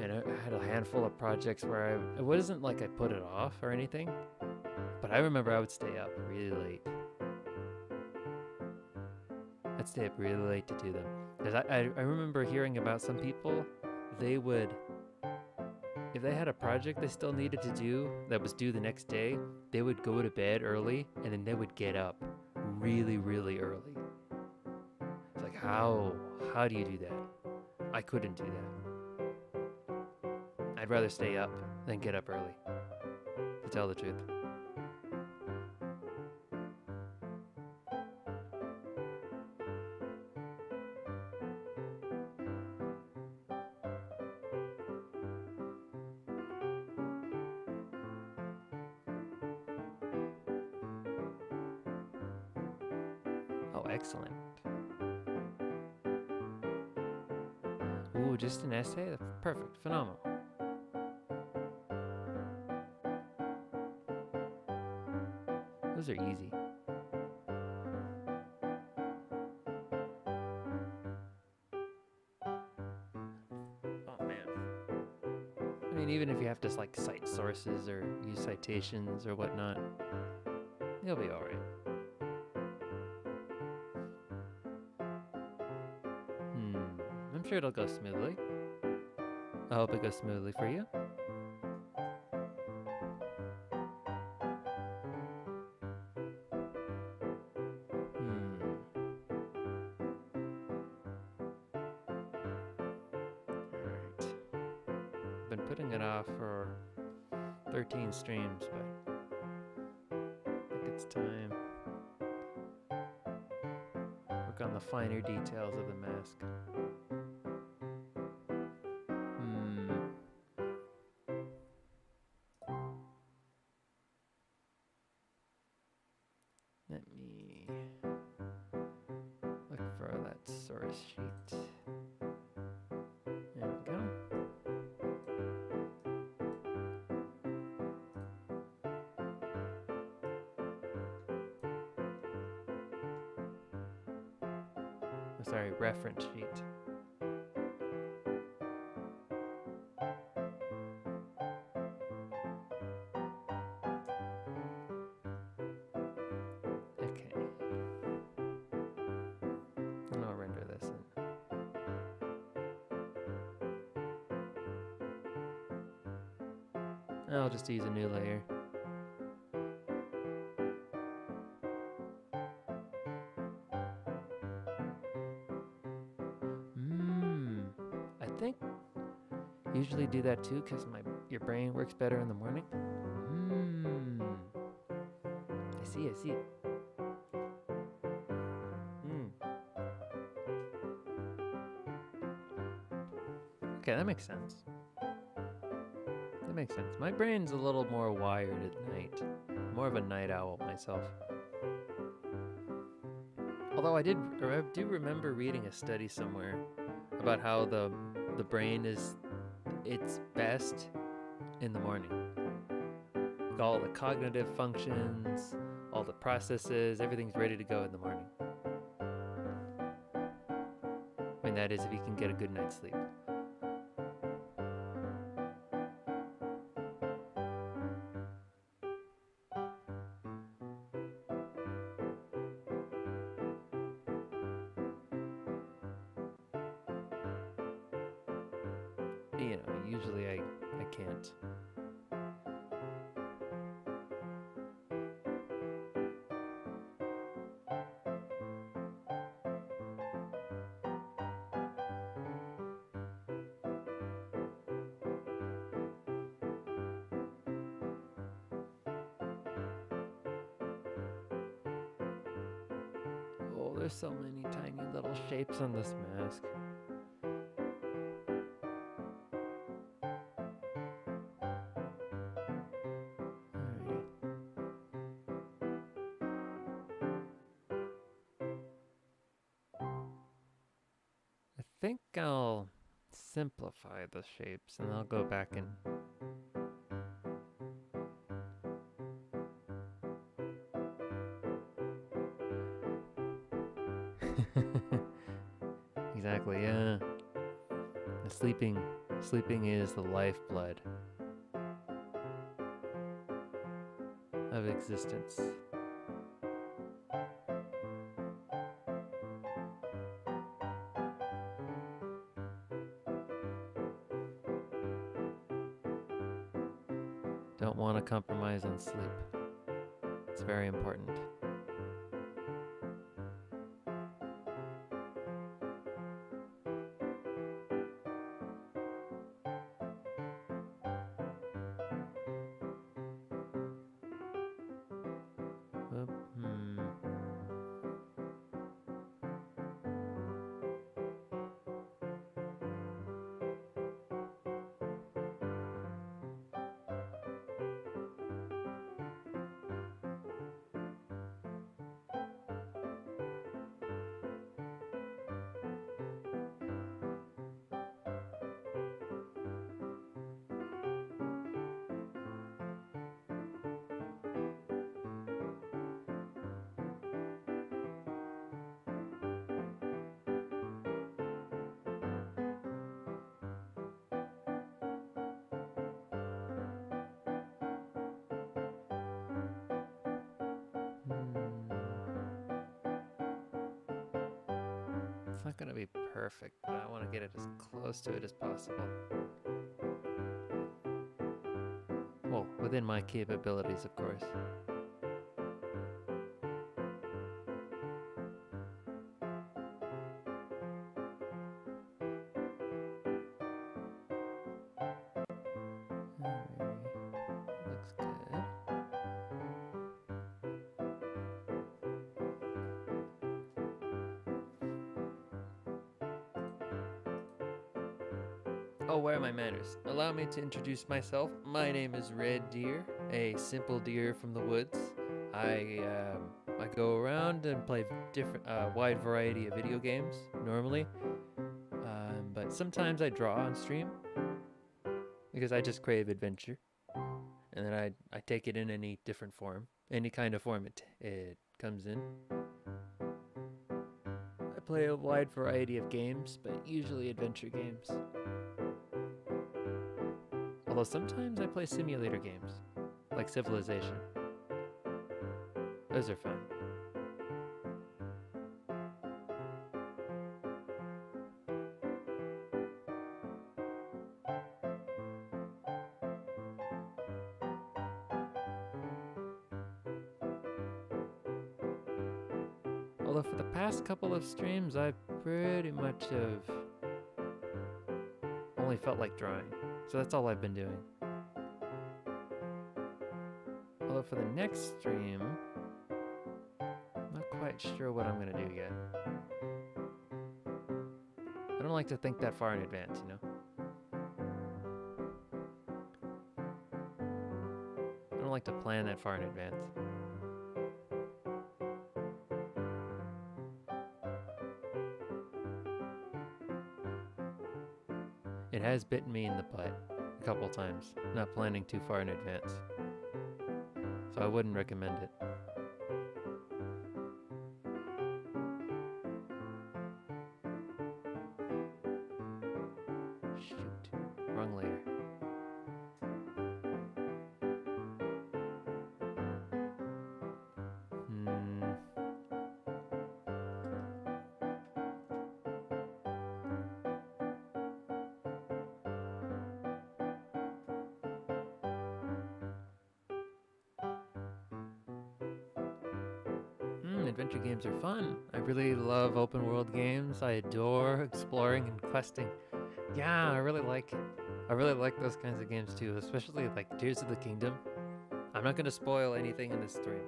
and I had a handful of projects where it wasn't like I put it off or anything, but I remember I would stay up really late. I'd stay up really late to do them. Because I remember hearing about some people, they would, if they had a project they still needed to do that was due the next day, they would go to bed early and then they would get up really, really early. It's like, how do you do that? I couldn't do that. I'd rather stay up than get up early, to tell the truth. Oh, excellent. Ooh, just an essay? That's perfect. Phenomenal. Those are easy. Oh, man. I mean, even if you have to, like, cite sources or use citations or whatnot, you'll be alright. I'm sure it'll go smoothly. I hope it goes smoothly for you. Alright. I've been putting it off for 13 streams, but it's time. Work on the finer details of the mask. Let me look for that source sheet. There we go. Oh, sorry, reference sheet. Okay. And I'll render this in. I'll just use a new layer. I think usually do that too because your brain works better in the morning. I see. Okay, that makes sense. That makes sense. My brain's a little more wired at night. More of a night owl myself. Although I do remember reading a study somewhere about how the brain is its best in the morning. All the cognitive functions, all the processes, everything's ready to go in the morning. I mean, that is if you can get a good night's sleep. You know, usually I can't. Oh, there's so many tiny little shapes on this mask. I think I'll simplify the shapes and I'll go back and exactly, yeah. The sleeping is the lifeblood of existence. Don't want to compromise on sleep. It's very important. It's not gonna be perfect, but I want to get it as close to it as possible. Well, within my capabilities, of course. Alrighty. Looks good. Oh, where are my manners? Allow me to introduce myself. My name is Red Deer, a simple deer from the woods. I go around and play different, wide variety of video games normally, but sometimes I draw on stream because I just crave adventure, and then I take it in any different form, any kind of form it comes in. I play a wide variety of games, but usually adventure games. Although sometimes I play simulator games, like Civilization. Those are fun. Although for the past couple of streams, I pretty much have only felt like drawing. So that's all I've been doing. Although for the next stream, I'm not quite sure what I'm gonna do yet. I don't like to think that far in advance, you know? I don't like to plan that far in advance. It has bitten me in the butt a couple times, not planning too far in advance. So I wouldn't recommend it. Shoot, wrong layer. Adventure games are fun. I really love open world games. I adore exploring and questing. Yeah, I really like it. I really like those kinds of games too, especially like Tears of the Kingdom. I'm not going to spoil anything in this stream.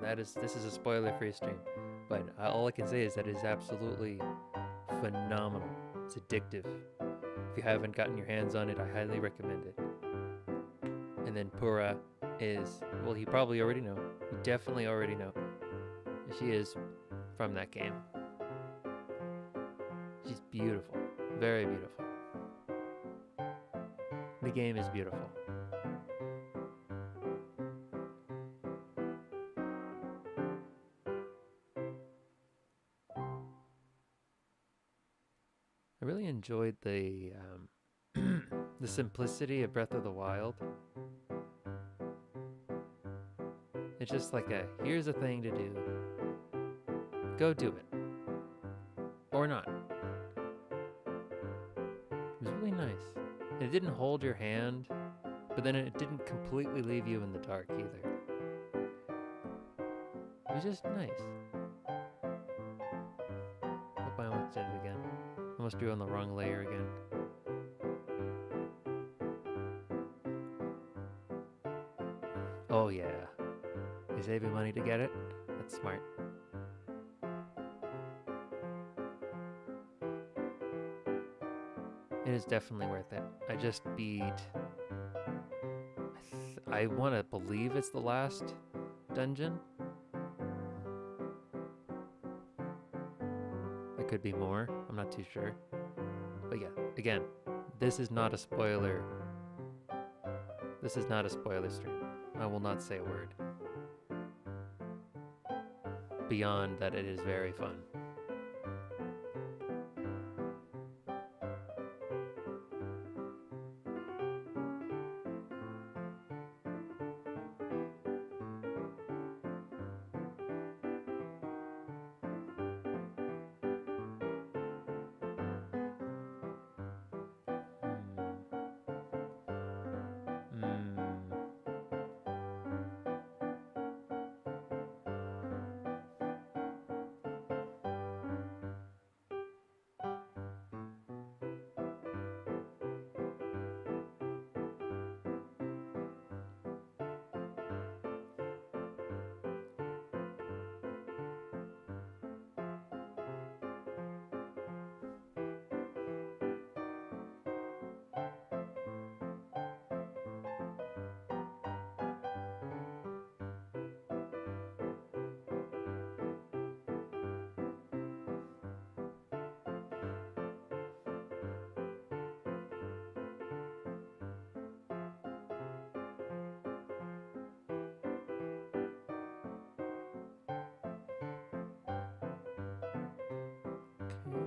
This is a spoiler-free stream, but all I can say is that it is absolutely phenomenal. It's addictive. If you haven't gotten your hands on it, I highly recommend it. And then Purah is, well, you probably already know. You definitely already know. She is from that game. She's beautiful. Very beautiful. The game is beautiful. I really enjoyed the the simplicity of Breath of the Wild. It's just like here's a thing to do. Go do it. Or not. It was really nice. It didn't hold your hand, but then it didn't completely leave you in the dark either. It was just nice. Hope I almost did it again. Almost drew on the wrong layer again. Oh yeah. You're saving money to get it? That's smart. It is definitely worth it. I just beat... I want to believe it's the last dungeon. There could be more. I'm not too sure. But yeah, again, this is not a spoiler. This is not a spoiler stream. I will not say a word. Beyond that, it is very fun.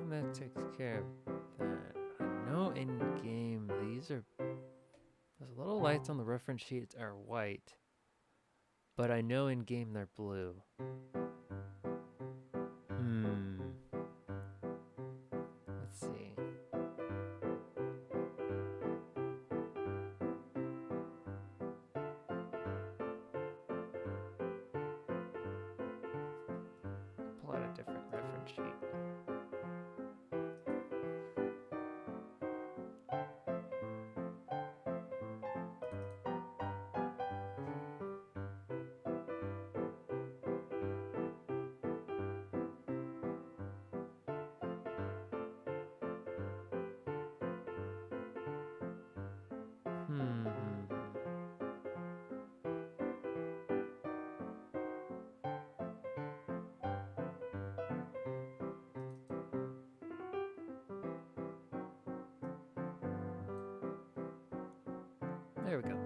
something that takes care of that. I know in game these are those little lights on the reference sheets are white, but I know in game they're blue. Let's see. Pull out a different reference sheet. There we go.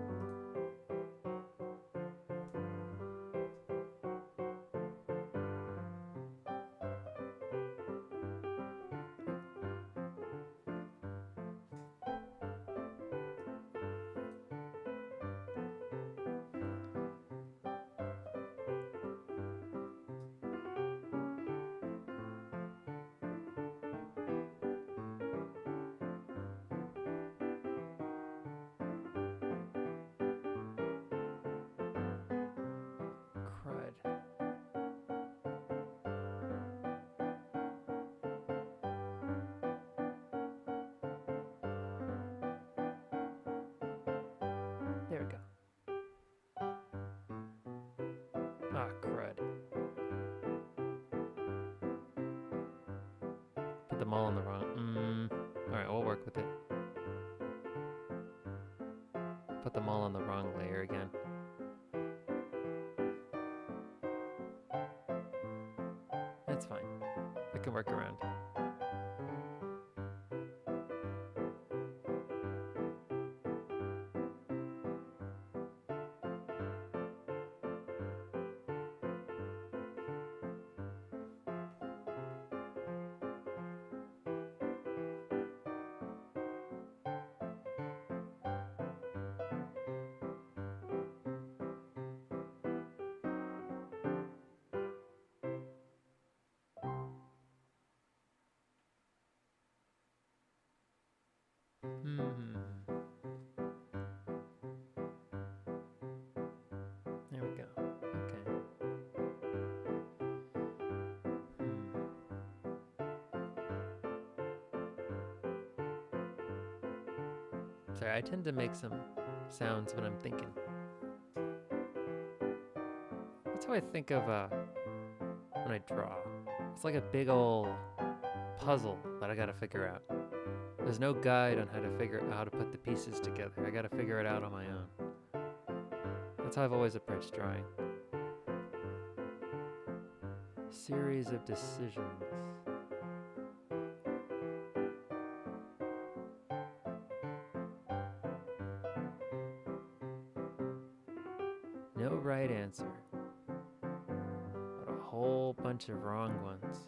Crud. There we go. Ah, crud. Put them all on the wrong. Alright, we'll work with it. Put them all on the wrong layer again. That's fine. I can work around. There we go. Okay. Sorry, I tend to make some sounds when I'm thinking. That's how I think of when I draw. It's like a big old puzzle that I gotta figure out. There's no guide on how to figure out how to put the pieces together. I gotta figure it out on my own. That's how I've always approached drawing. Series of decisions. No right answer, but a whole bunch of wrong ones.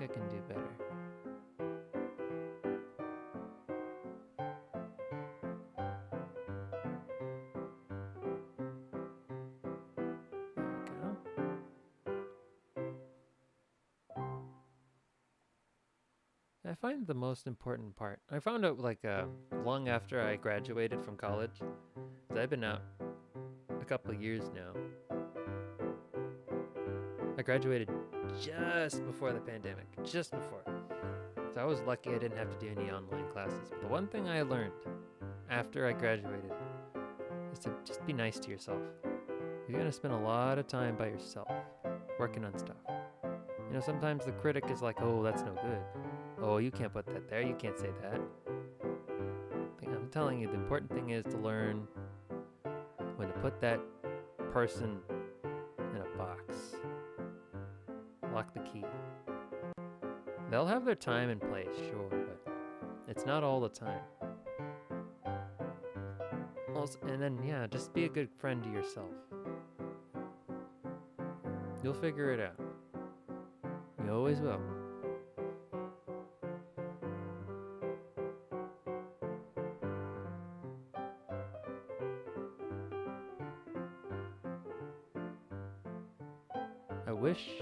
think I can do better. I find the most important part. I found out like long after I graduated from college, 'cause I've been out a couple of years now. I graduated just before the pandemic, just before. So I was lucky I didn't have to do any online classes. But the one thing I learned after I graduated is to just be nice to yourself. You're gonna spend a lot of time by yourself, working on stuff. You know, sometimes the critic is like, oh, that's no good. Oh, you can't put that there, you can't say that. I'm telling you, the important thing is to learn when to put that person in a box. Lock the key. They'll have their time and place, sure, but it's not all the time. Also, and then, yeah, just be a good friend to yourself. You'll figure it out. You always will. I wish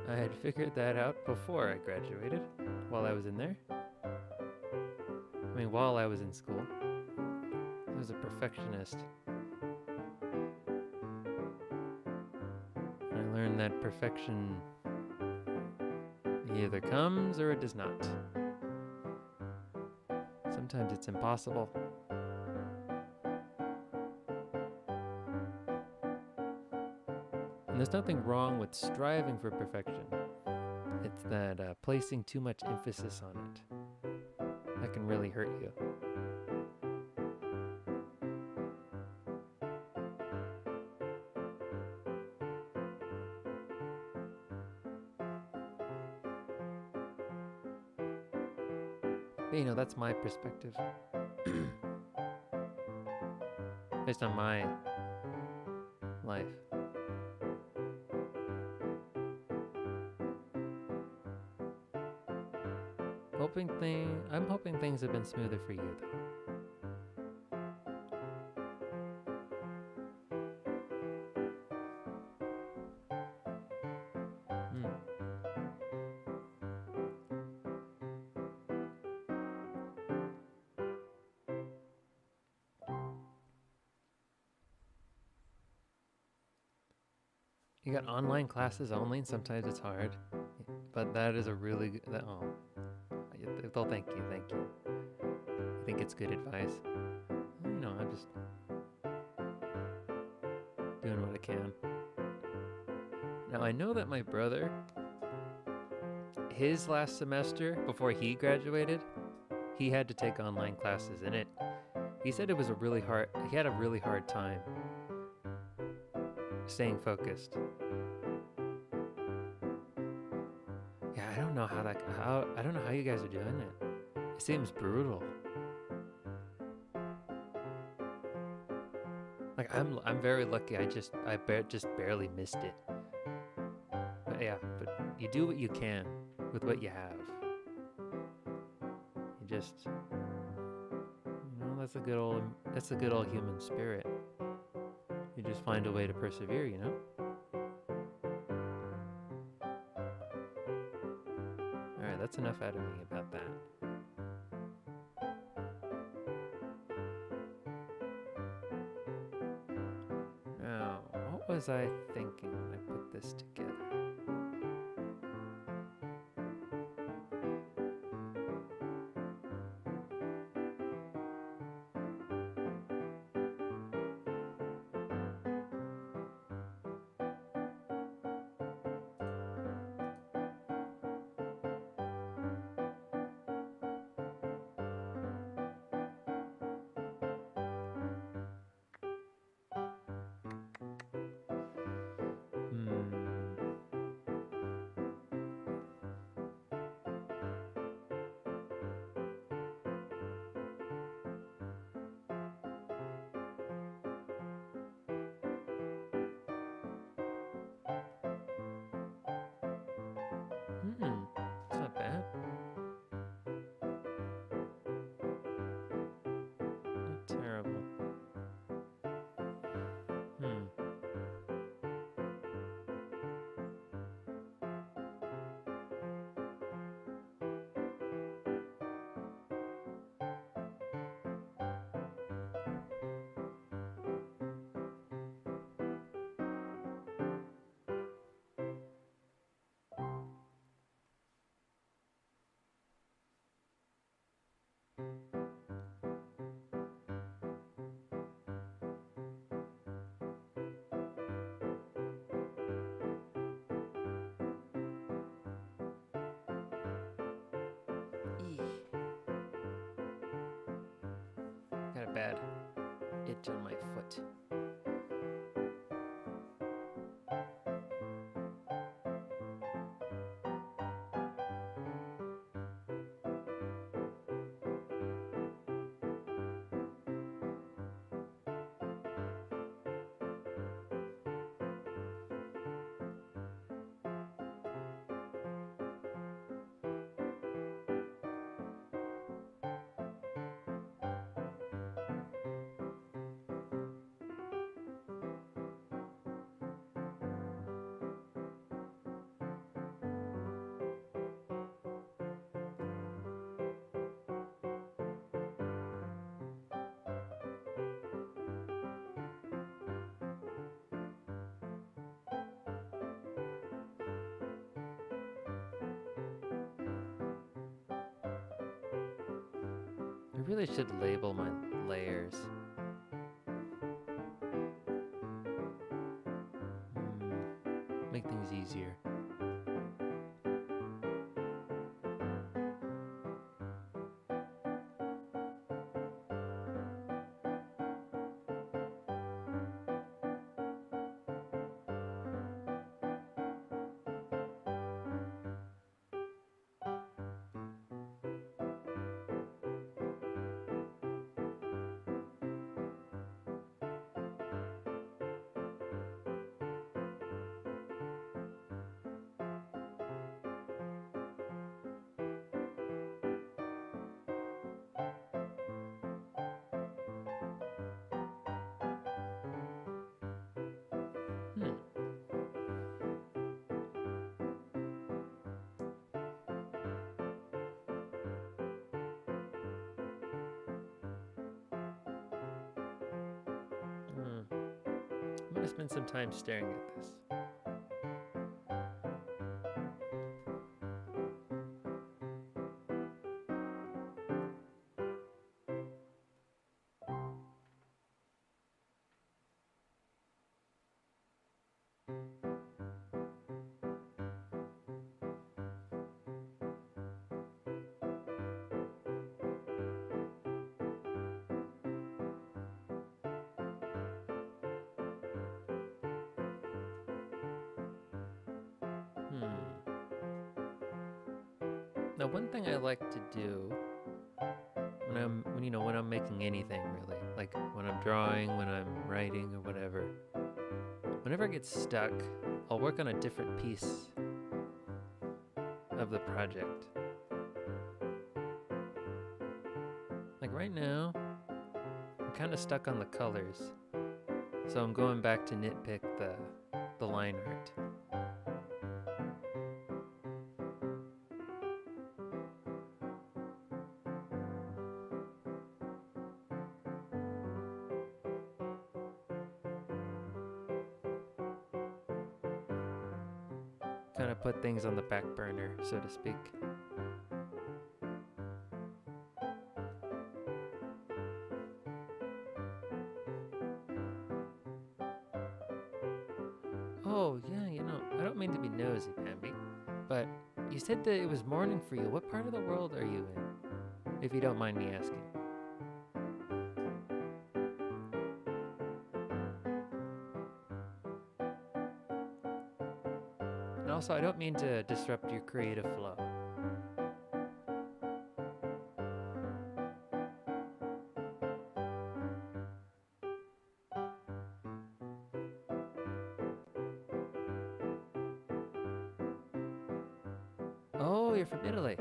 I had figured that out before I graduated, while I was in there. I mean, while I was in school. I was a perfectionist. I learned that perfection either comes or it does not. Sometimes it's impossible. And there's nothing wrong with striving for perfection. It's that placing too much emphasis on it that can really hurt you. But, you know, that's my perspective. Based on my life. I'm hoping things have been smoother for you, though. You got online classes only, and sometimes it's hard. But that is a really good... They'll thank you. I think it's good advice. You know, I'm just doing what I can. Now, I know that my brother, his last semester, before he graduated, he had to take online classes in it. He said it was he had a really hard time staying focused. Yeah, I don't know how you guys are doing it. It seems brutal. Like I'm very lucky. I just barely missed it. But yeah, but you do what you can with what you have. You just, that's a good old human spirit. You just find a way to persevere, you know? Alright, that's enough out of me about that. Now, what was I thinking when I put this together? Got a bad itch on my foot. I really should label my layers. Make things easier. I'm gonna spend some time staring at this. Now, one thing I like to do when I'm making anything really, like when I'm drawing, when I'm writing or whatever, whenever I get stuck, I'll work on a different piece of the project. Like right now, I'm kind of stuck on the colors, so I'm going back to nitpick the line art. Kind of put things on the back burner, so to speak. Oh, yeah, I don't mean to be nosy, Bambi, but you said that it was morning for you. What part of the world are you in, if you don't mind me asking? And also, I don't mean to disrupt your creative flow. Oh, you're from Italy.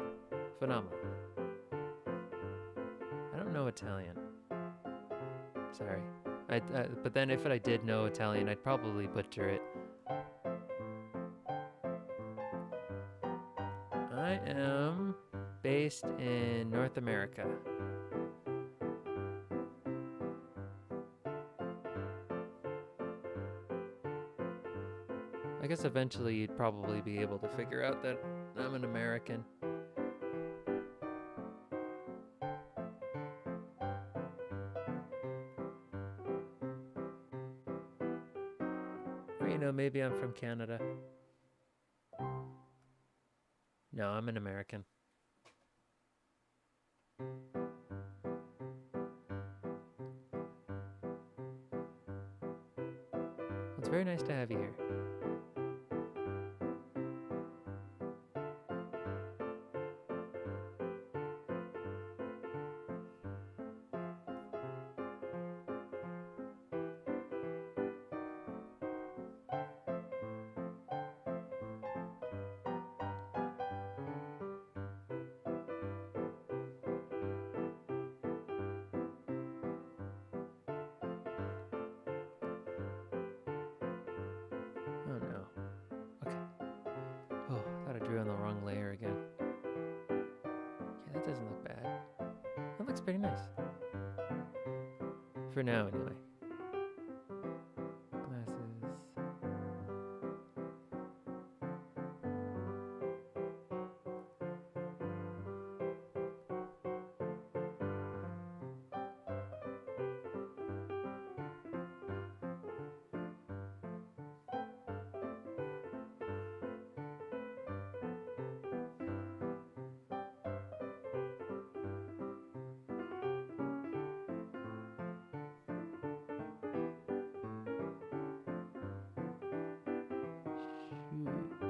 Phenomenal. I don't know Italian. Sorry. But then if I did know Italian, I'd probably butcher it. I am based in North America. I guess eventually you'd probably be able to figure out that I'm an American. Or, you know, maybe I'm from Canada. No, I'm an American. It's very nice to have you here. Oh no. Okay. Oh, I thought I drew on the wrong layer again. Yeah, that doesn't look bad. That looks pretty nice. For now, anyway. Glasses.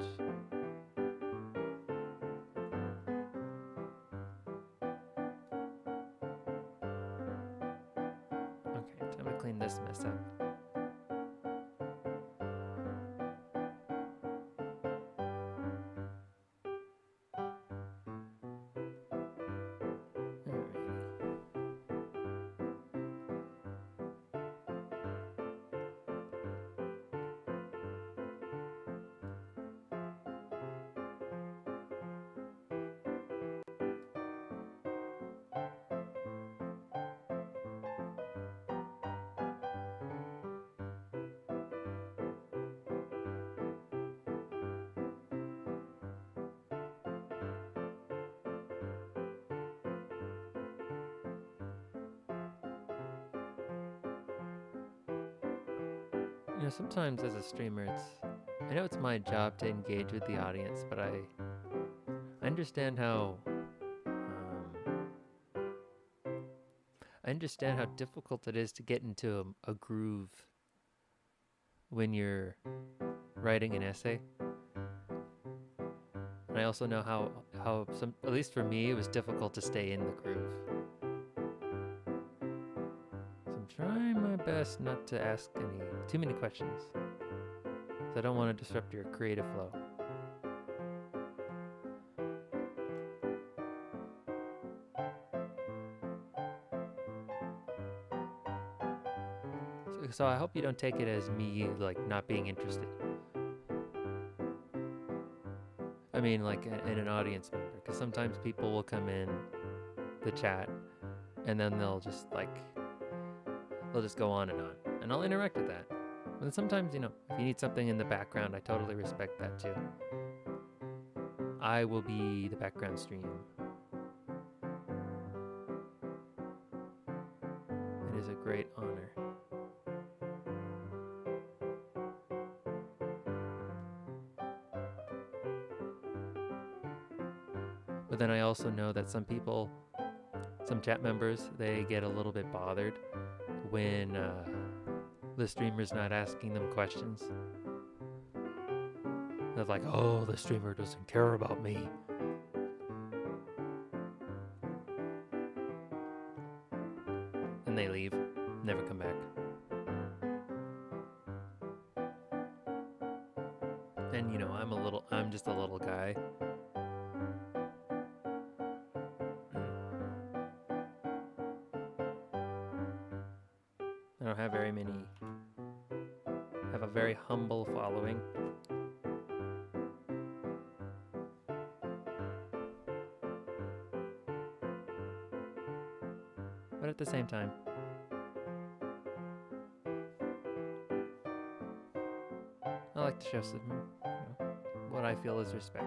Shoot. Okay, time to clean this mess up. You know, sometimes as a streamer, I know it's my job to engage with the audience, but I understand how I understand how difficult it is to get into a groove when you're writing an essay. And I also know how at least for me, it was difficult to stay in the groove. So I'm trying my best not to ask too many questions. So I don't want to disrupt your creative flow. So I hope you don't take it as me, like, not being interested. I mean, like, in an audience member, because sometimes people will come in the chat, and then they'll just go on, and I'll interact with that. But then sometimes, you know, if you need something in the background, I totally respect that too. I will be the background stream. It is a great honor. But then I also know that some chat members, they get a little bit bothered when the streamer's not asking them questions. They're like, oh, the streamer doesn't care about me. And they leave, never come back. And you know, I'm just a little guy. I don't have very many. I have a very humble following. But at the same time, I like to show some, you know, what I feel is respect.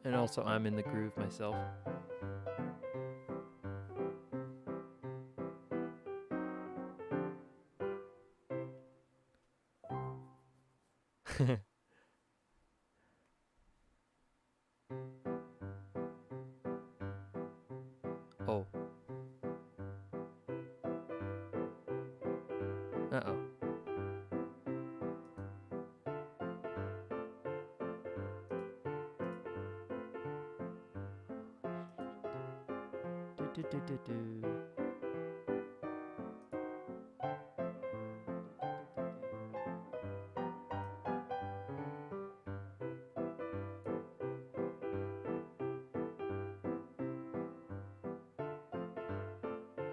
And also, I'm in the groove myself. Oh. Uh-oh. Do.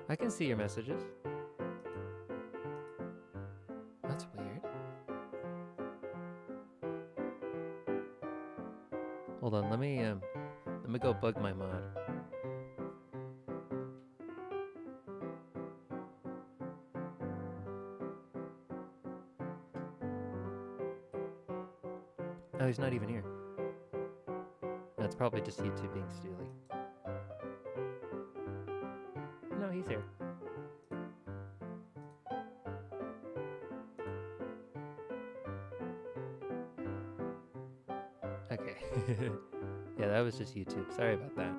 I can see your messages. That's weird. Hold on, let me go bug my mod. Oh, he's not even here. That's probably just YouTube being steely. No, he's here. Okay. Yeah, that was just YouTube. Sorry about that.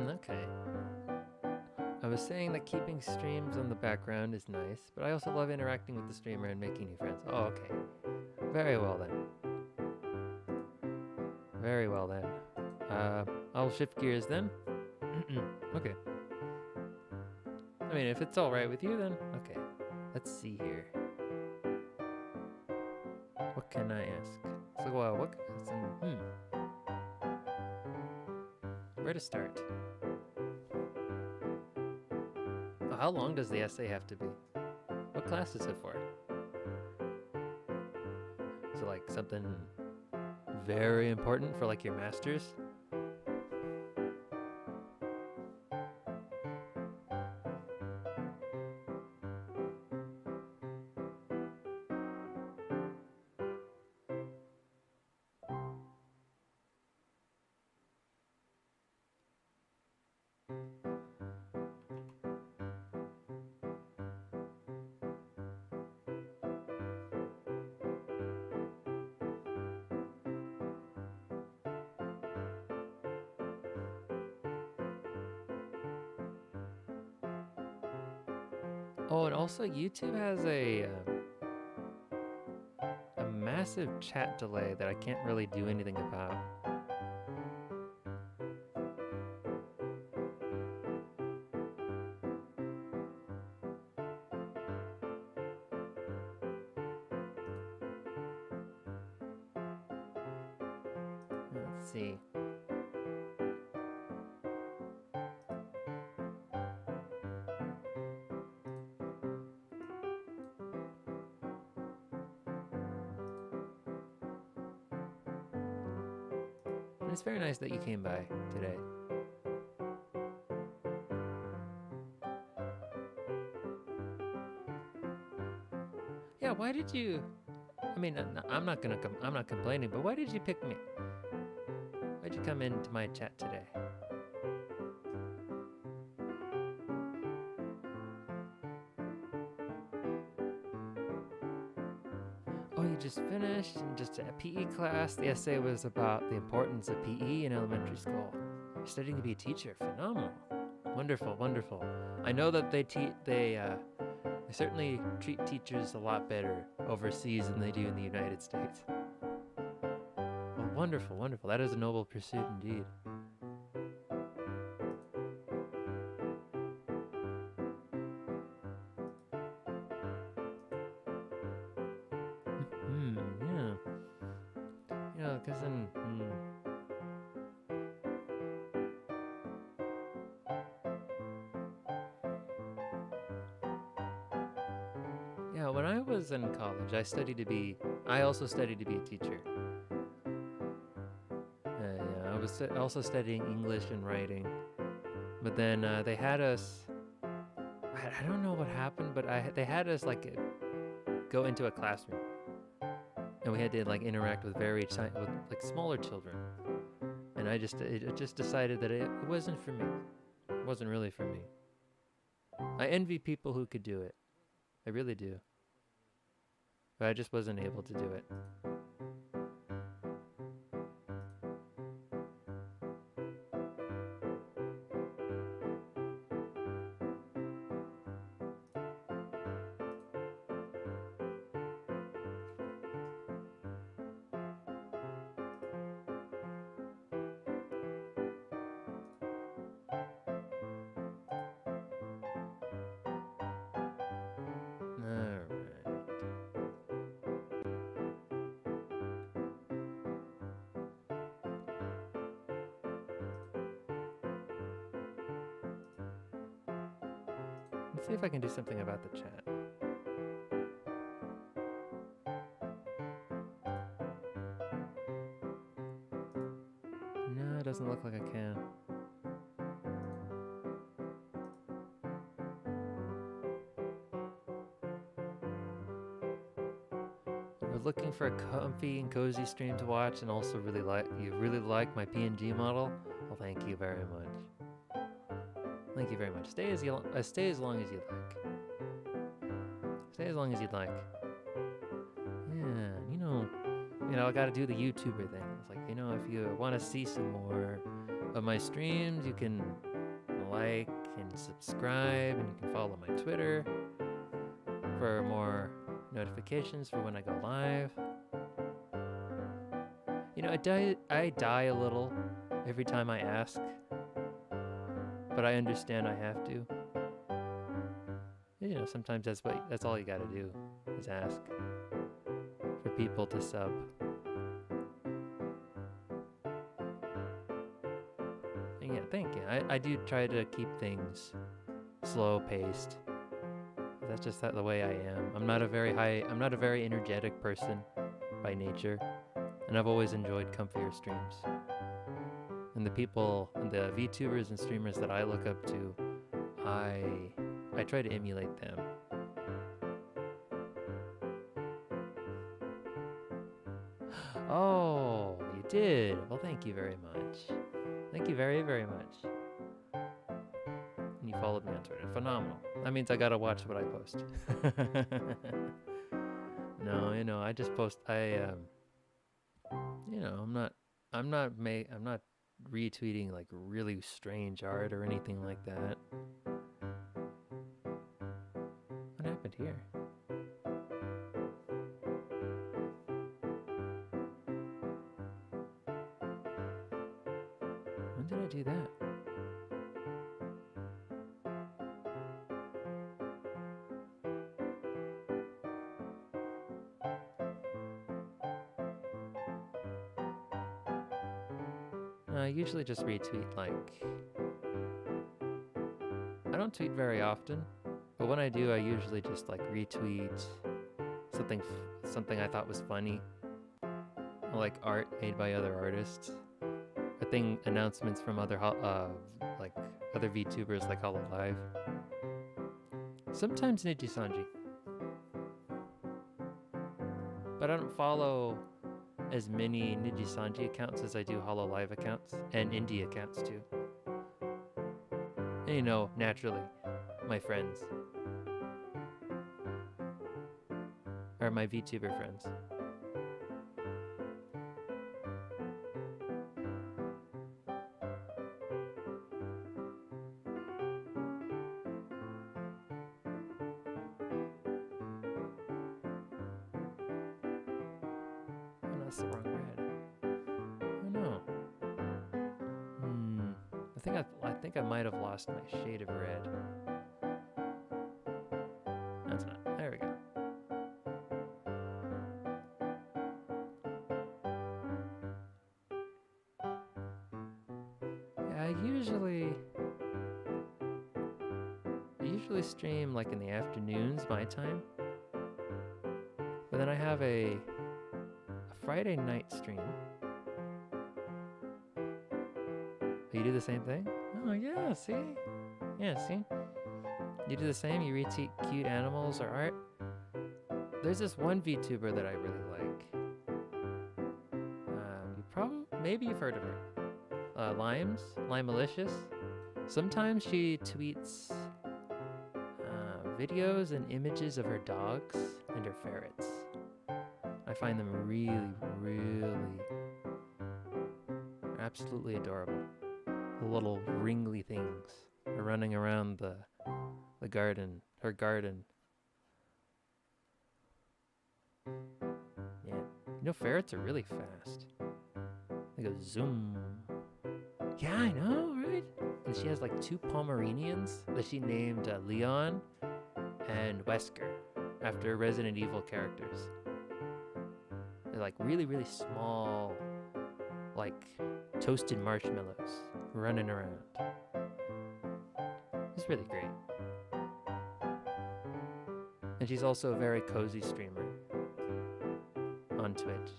Okay. I was saying that keeping streams on the background is nice, but I also love interacting with the streamer and making new friends. Oh, okay. Very well then. Very well then. I'll shift gears then. Okay. I mean, if it's alright with you, then okay. Let's see here. What can I ask? So, where to start? Oh, how long does the essay have to be? What class is it for? So, like, something very important for, like, your master's? Oh, and also YouTube has a massive chat delay that I can't really do anything about. Let's see. It's very nice that you came by today. Yeah, why did you? I mean, I'm not complaining, but why did you pick me? Why'd you come into my chat today? Oh, you just finished and just a PE class. The essay was about the importance of PE in elementary school. You're studying to be a teacher. Phenomenal. Wonderful, wonderful. I know that they certainly treat teachers a lot better overseas than they do in the United States. Well, wonderful, wonderful. That is a noble pursuit indeed. Yeah. You know, because then... Yeah, Yeah, when I was in college, I also studied to be a teacher. Yeah, I was also studying English and writing. But then they had us, I don't know what happened, but they had us like go into a classroom. And we had to like interact with with like smaller children. And I just decided that it wasn't for me. It wasn't really for me. I envy people who could do it. I really do. But I just wasn't able to do it. Alright. Let's see if I can do something about the chat. No, it doesn't look like I can. We're looking for a comfy and cozy stream to watch, and also you really like my PNG model. Well, thank you very much. Thank you very much. Stay as long as you'd like. Stay as long as you'd like. Yeah, I got to do the YouTuber thing. It's like, if you want to see some more of my streams, you can like and subscribe, and you can follow my Twitter for more notifications for when I go live. I die a little every time I ask, but I understand I have to. Sometimes that's all you gotta do is ask for people to sub. And yeah, thank you. I do try to keep things slow paced. That's just the way I am. I'm not a very energetic person by nature, and I've always enjoyed comfier streams. And the VTubers and streamers that I look up to, I try to emulate them. Oh, you did. Well, thank you very much. Thank you very, very much. And you followed me on Twitter. Phenomenal. That means I gotta watch what I post. No, I just post. I'm not retweeting like really strange art or anything like that. What happened here? When did I do that? I usually just retweet I don't tweet very often, but when I do, I usually just retweet something I thought was funny, or like art made by other artists, or announcements from other VTubers like Hololive. Sometimes Nijisanji, but I don't follow as many Nijisanji accounts as I do Hololive accounts and indie accounts too. And naturally, my friends. Or my VTuber friends. Oh, that's the wrong red. Oh no. I think I might have lost my shade of red. That's not. There we go. Yeah, I usually stream in the afternoons, my time. then I have a Friday night stream. You do the same thing? Oh yeah, see? Yeah, see? You do the same, you retweet cute animals or art. There's this one VTuber that I really like. Maybe you've heard of her. Limelicious. Sometimes she tweets videos and images of her dogs and her ferrets. I find them really, really absolutely adorable. The little ringly things are running around the garden, her garden. Yeah, you know ferrets are really fast. They go zoom. Yeah, I know, right? And she has like 2 Pomeranians that she named Leon and Wesker after Resident Evil characters. They're like really, really small, like toasted marshmallows running around. It's really great. And she's also a very cozy streamer on Twitch.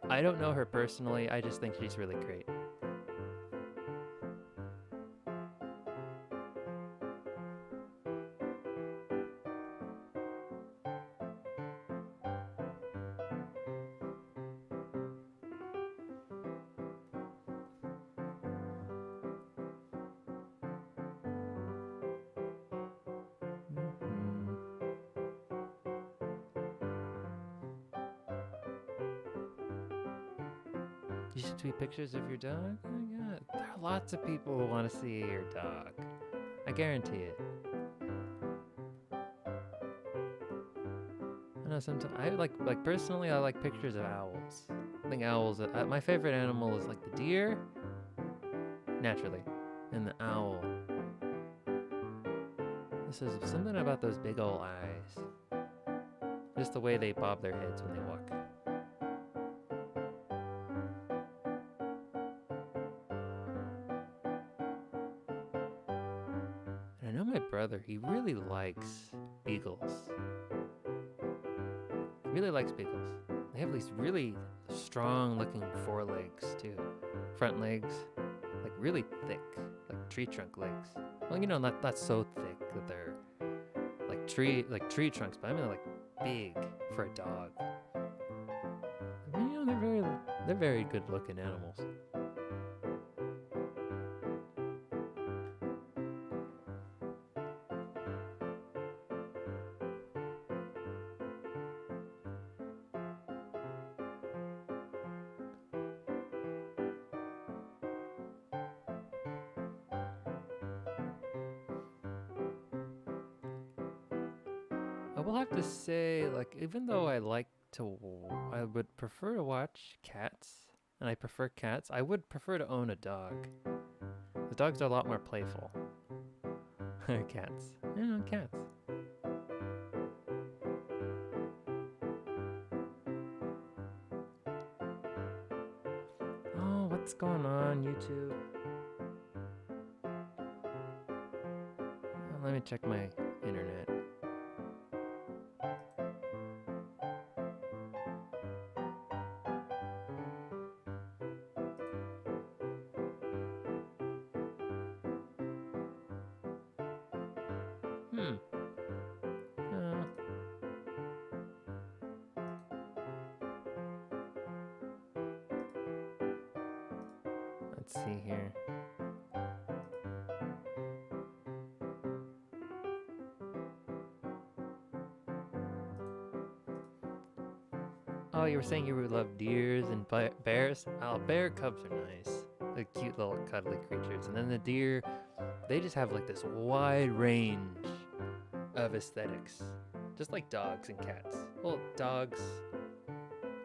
I don't know her personally, I just think she's really great. You should tweet pictures of your dog? Oh my god. There are lots of people who want to see your dog. I guarantee it. I know sometimes I like personally I like pictures of owls. I think owls my favorite animal is like the deer, naturally, and the owl. This is something about those big old eyes. Just the way they bob their heads when they walk. Brother, he really likes beagles. Really likes beagles. They have these really strong looking forelegs too. Front legs, like really thick, like tree trunk legs. Well, you know, not so thick that they're like tree trunks, but I mean like big for a dog. I mean, you know, they're very good looking animals. I will have to say, like, even though I would prefer to watch cats, and I prefer cats, I would prefer to own a dog. The dogs are a lot more playful. Cats. Yeah, cats. Oh, what's going on, YouTube? Let me check my internet. Let's see here. Oh, you were saying you would love deers and bears? Oh, bear cubs are nice. They're cute little cuddly creatures. And then the deer, they just have like this wide range of aesthetics. Just like dogs and cats. Well, dogs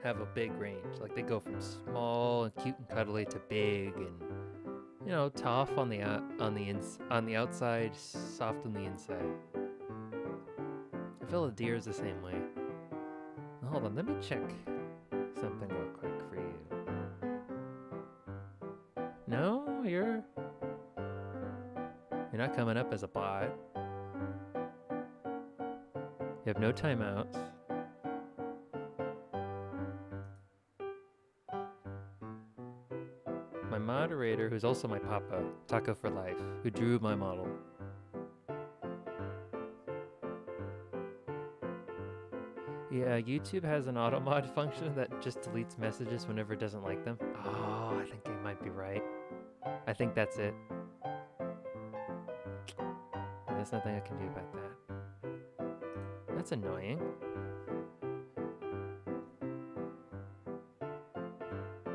have a big range. Like they go from small and cute and cuddly to big and, you know, tough on the outside, soft on the inside. I feel the deer is the same way. Hold on, let me check something real quick for you. No, you're not coming up as a bot. You have no timeouts. My moderator, who's also my papa, Taco for Life, who drew my model. Yeah, YouTube has an auto mod function that just deletes messages whenever it doesn't like them. Oh, I think they might be right. I think that's it. There's nothing I can do about that. That's annoying.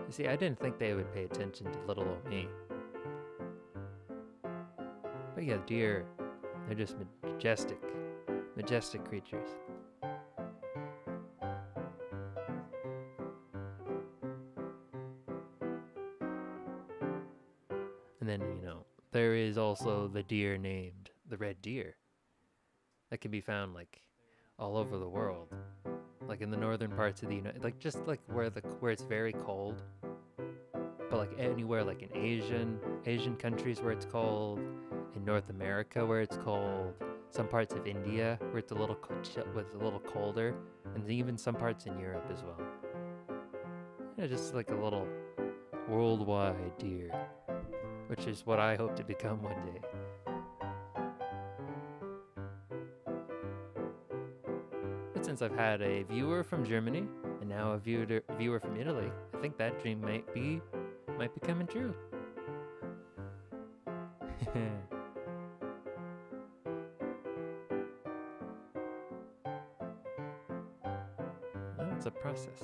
You see, I didn't think they would pay attention to little old me. But yeah, deer, they're just majestic creatures. And then, you know, there is also the deer named the red deer that can be found like all over the world, like in the northern parts of the United, like just like where it's very cold, but like anywhere, like in Asian countries where it's cold, in North America where it's cold, some parts of India where it's a little colder, and even some parts in Europe as well. Yeah, just like a little worldwide deer, which is what I hope to become one day. But since I've had a viewer from Germany and now a viewer from Italy, I think that dream might be coming true. Well, it's a process.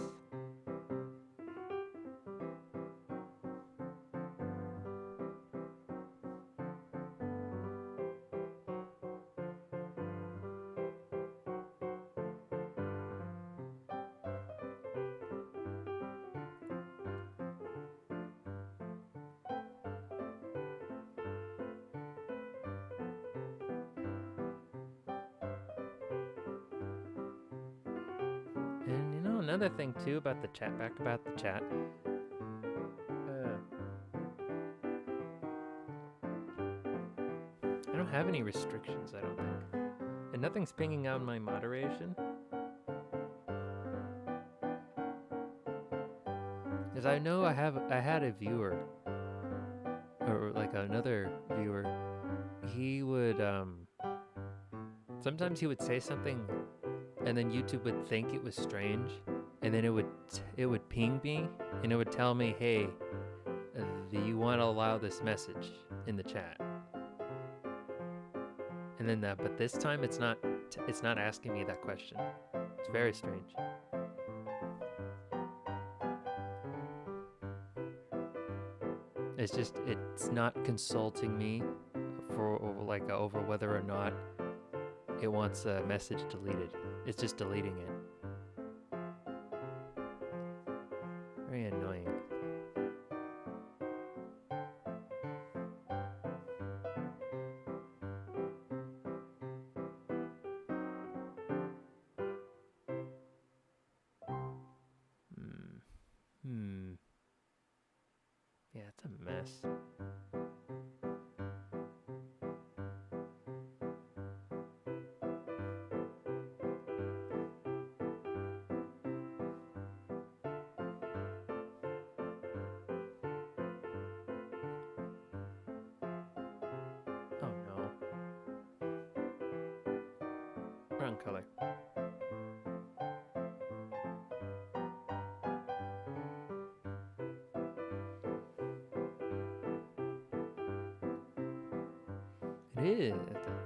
And you know, another thing too about the chat, I don't have any restrictions, I don't think. And nothing's pinging out my moderation. Because I know I had a viewer, or like another viewer, he would, sometimes he would say something and then YouTube would think it was strange, and then it would ping me, and it would tell me, hey, do you want to allow this message in the chat? And then but this time it's not asking me that question. It's very strange. It's not consulting me over whether or not it wants a message deleted. It's just deleting it. Very annoying. Yeah, it's a mess. Oh no. Wrong color.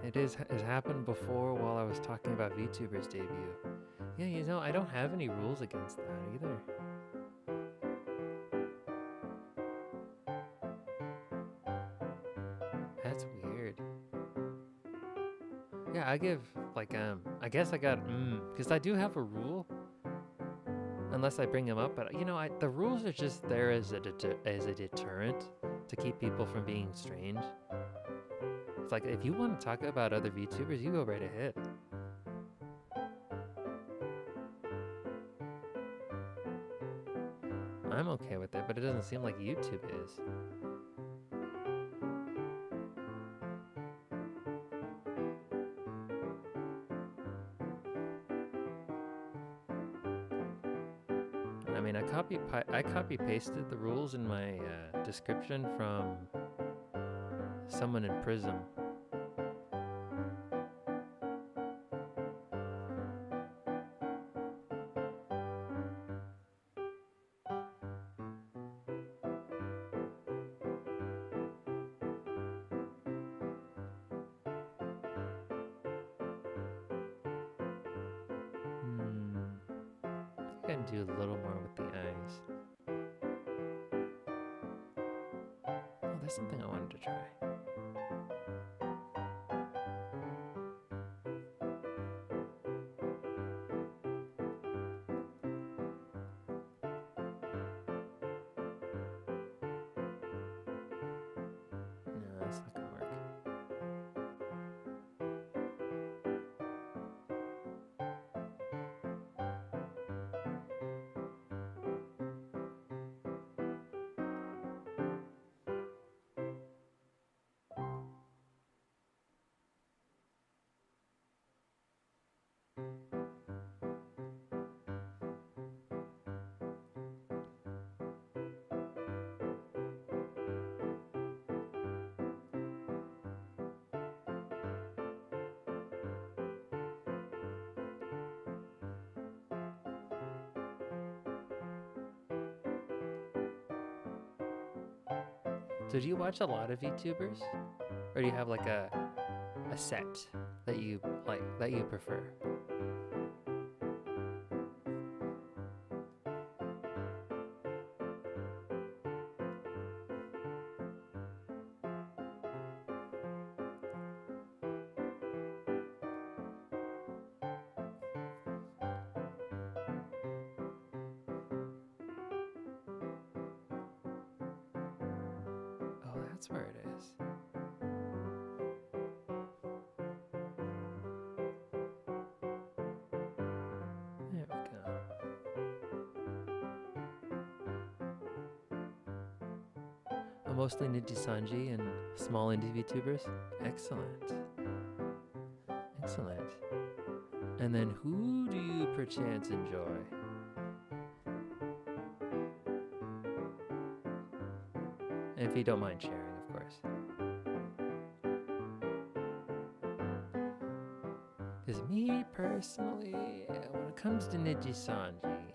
It has happened before while I was talking about VTuber's debut. Yeah, you know, I don't have any rules against that either. That's weird. Yeah, I give like I guess I got because I do have a rule. Unless I bring them up, but you know, the rules are just there as a deterrent to keep people from being strange. It's like, if you want to talk about other VTubers, you go right ahead. I'm okay with it, but it doesn't seem like YouTube is. I mean, I copy pasted the rules in my description from someone in Prism. I can do a little more with the eyes. Oh, there's something I wanted to try. No, that's not gonna work. So do you watch a lot of VTubers? Or do you have like a set that you like, that you prefer? Oh, that's where it is. There we go. Mostly Nijisanji and small indie VTubers. Excellent. Excellent. And then who do you perchance enjoy? If you don't mind sharing, of course. Because me personally, when it comes to Nijisanji,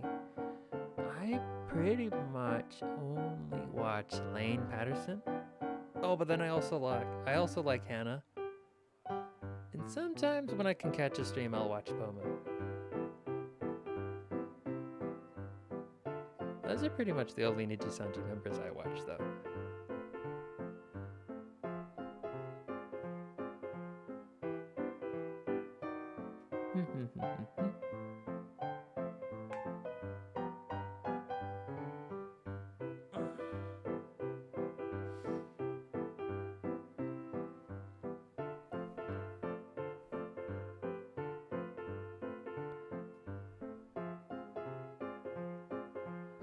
I pretty much only watch Lane Patterson. Oh, but then I also like Hannah. And sometimes when I can catch a stream, I'll watch Pomo. Those are pretty much the only Nijisanji members I watch, though.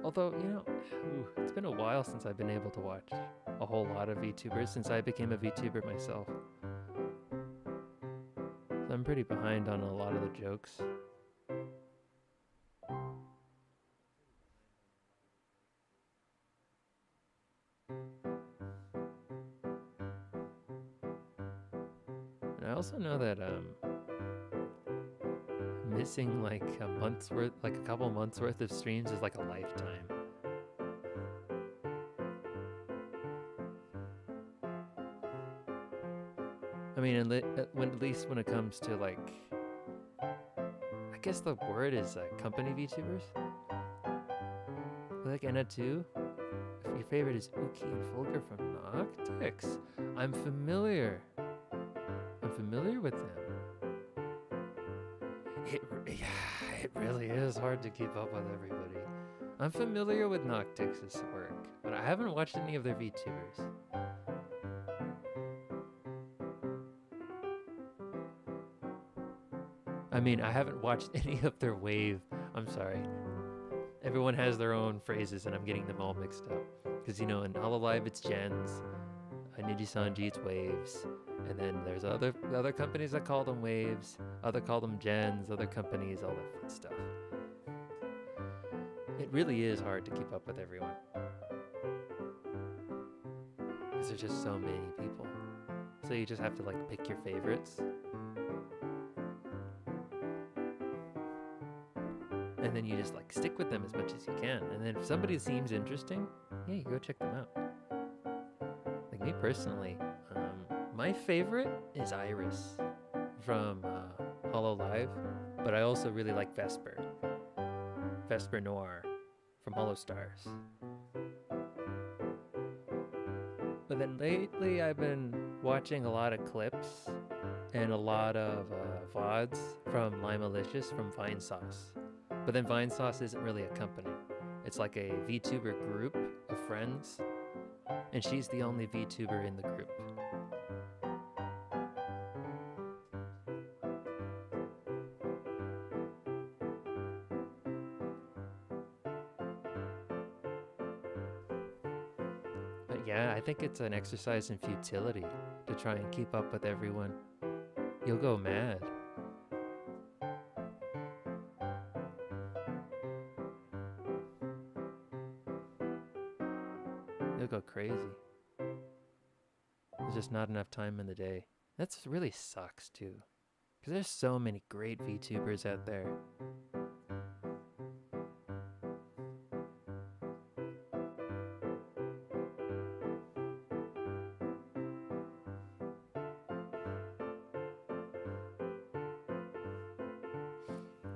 Although, you know, it's been a while since I've been able to watch a whole lot of VTubers since I became a VTuber myself. So I'm pretty behind on a lot of the jokes. And I also know that missing like a couple months worth of streams is like a lifetime. I mean, at least when it comes to like, I guess the word is company VTubers. Like Enna too. If your favorite is Uki and Fulgur from Noctix, I'm familiar with them. It really is hard to keep up with everybody. I'm familiar with Noctix's work, but I haven't watched any of their VTubers. I mean, I haven't watched any of their wave. I'm sorry. Everyone has their own phrases, and I'm getting them all mixed up. Because, you know, in Hololive, it's gens. Nijisanji, it's waves. And then there's other companies that call them waves. Other call them gens. Other companies, all that fun stuff. It really is hard to keep up with everyone. Because there's just so many people. So you just have to like pick your favorites. And then you just like stick with them as much as you can. And then if somebody seems interesting, yeah, you go check them out. Like me personally, my favorite is Iris from Hollow Live, but I also really like Vesper Noir from Hollow Stars. But then lately I've been watching a lot of clips and a lot of VODs from Limalicious from Vinesauce. But then Vinesauce isn't really a company. It's like a VTuber group of friends, and she's the only VTuber in the group. But yeah, I think it's an exercise in futility to try and keep up with everyone. You'll go mad. You'll go crazy. There's just not enough time in the day. That really sucks too, because there's so many great VTubers out there.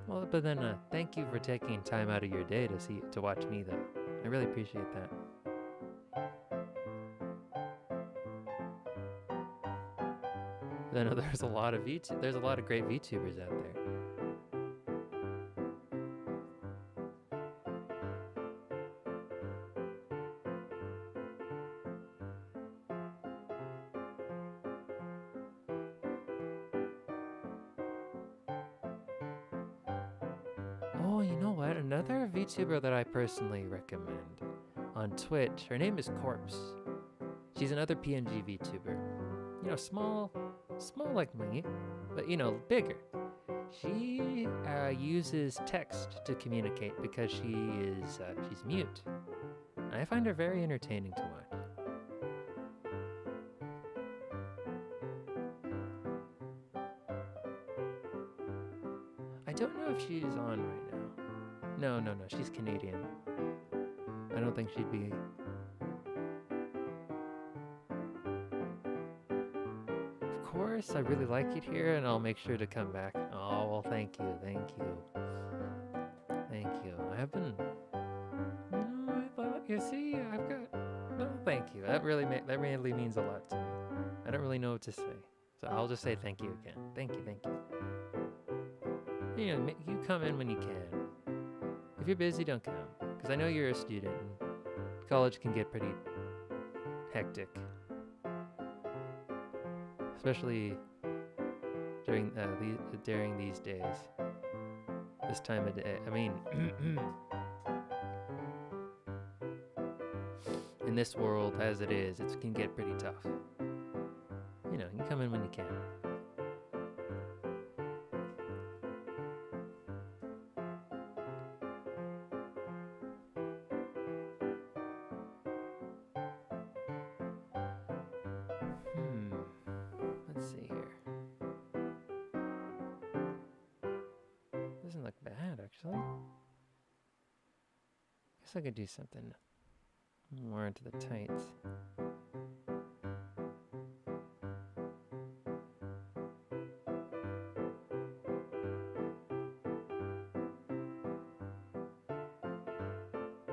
Well, but then thank you for taking time out of your day to watch me though. I really appreciate that. I know there's a lot of great VTubers out there. Oh, you know what? Another VTuber that I personally recommend on Twitch, her name is Corpse. She's another PNG VTuber. You know, small like me, but you know, bigger. She uses text to communicate because she's mute. And I find her very entertaining to watch. I don't know if she's on right now. No, she's Canadian. I don't think she'd be. Of course, I really like it here, and I'll make sure to come back. Oh, well, thank you. I have been. No, I thought, you see, I've got. No, thank you. That really means a lot to me. I don't really know what to say, so I'll just say thank you again. Thank you. You know, you come in when you can. If you're busy, don't come, because I know you're a student, and college can get pretty hectic. Especially during these days, this time of day. I mean, in this world as it is, it can get pretty tough. You know, you come in when you can. Let's see here. Doesn't look bad, actually. Guess I could do something more into the tights.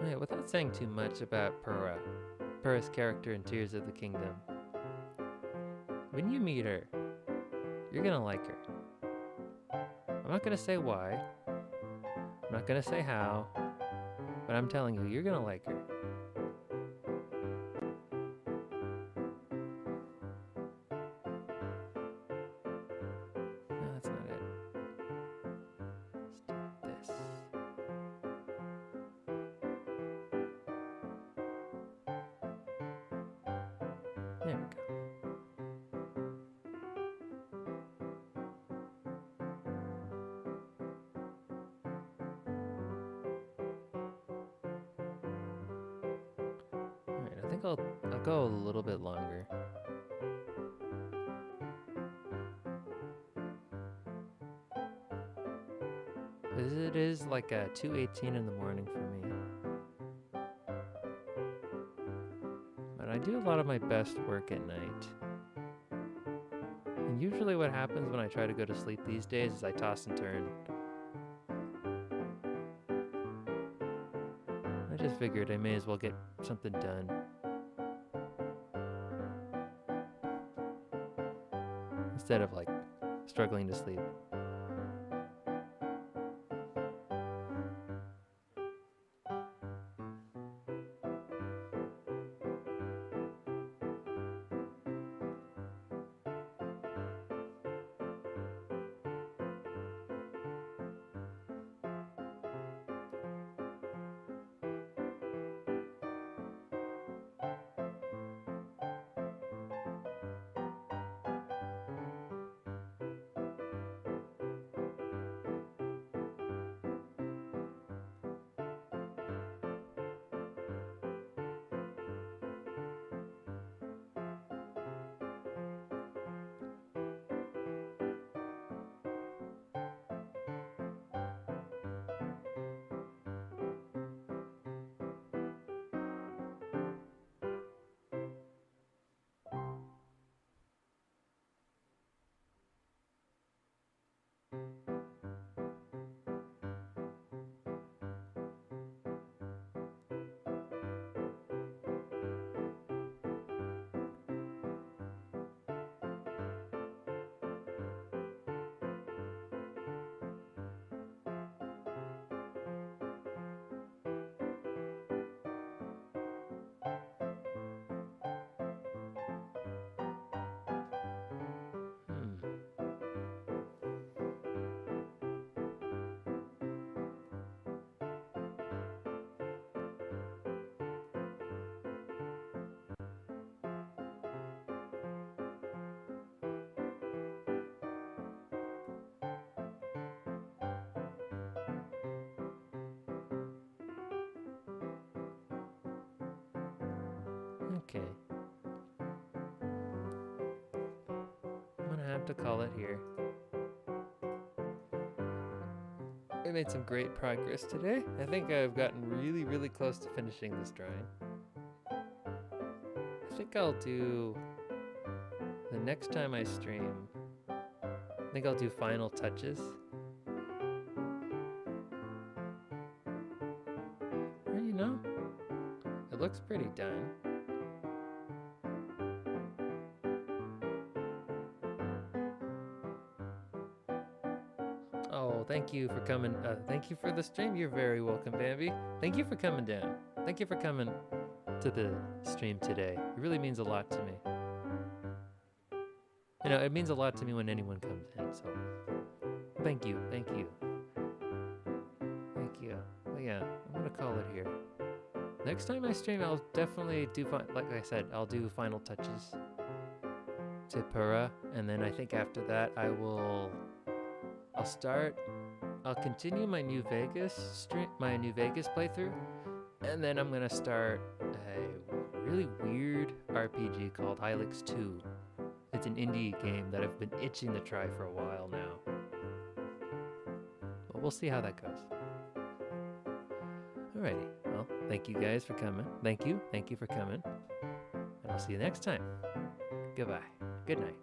Yeah, without saying too much about Purah's character in Tears of the Kingdom. When you meet her, you're gonna like her. I'm not gonna say why, I'm not gonna say how, but I'm telling you, you're gonna like her. No, that's not it. Let's do this. There we go. I think I'll go a little bit longer. It is like 2:18 in the morning for me. But I do a lot of my best work at night. And usually what happens when I try to go to sleep these days is I toss and turn. I just figured I may as well get something done. Instead of like struggling to sleep. Okay. I'm gonna have to call it here. I made some great progress today. I think I've gotten really, really close to finishing this drawing. I think I'll do, the next time I stream, I think I'll do final touches. Or, you know, it looks pretty done. Oh, thank you for coming. Thank you for the stream. You're very welcome, Bambi. Thank you for coming down. Thank you for coming to the stream today. It really means a lot to me. You know, it means a lot to me when anyone comes in, so thank you, thank you. Thank you. But yeah, I'm gonna call it here. Next time I stream, I'll definitely do, like I said, I'll do final touches to Purah, and then I think after that I'll continue my New Vegas playthrough, and then I'm gonna start a really weird RPG called Hylix 2. It's an indie game that I've been itching to try for a while now. But we'll see how that goes. Alrighty, well, thank you guys for coming. Thank you for coming. And I'll see you next time. Goodbye. Good night.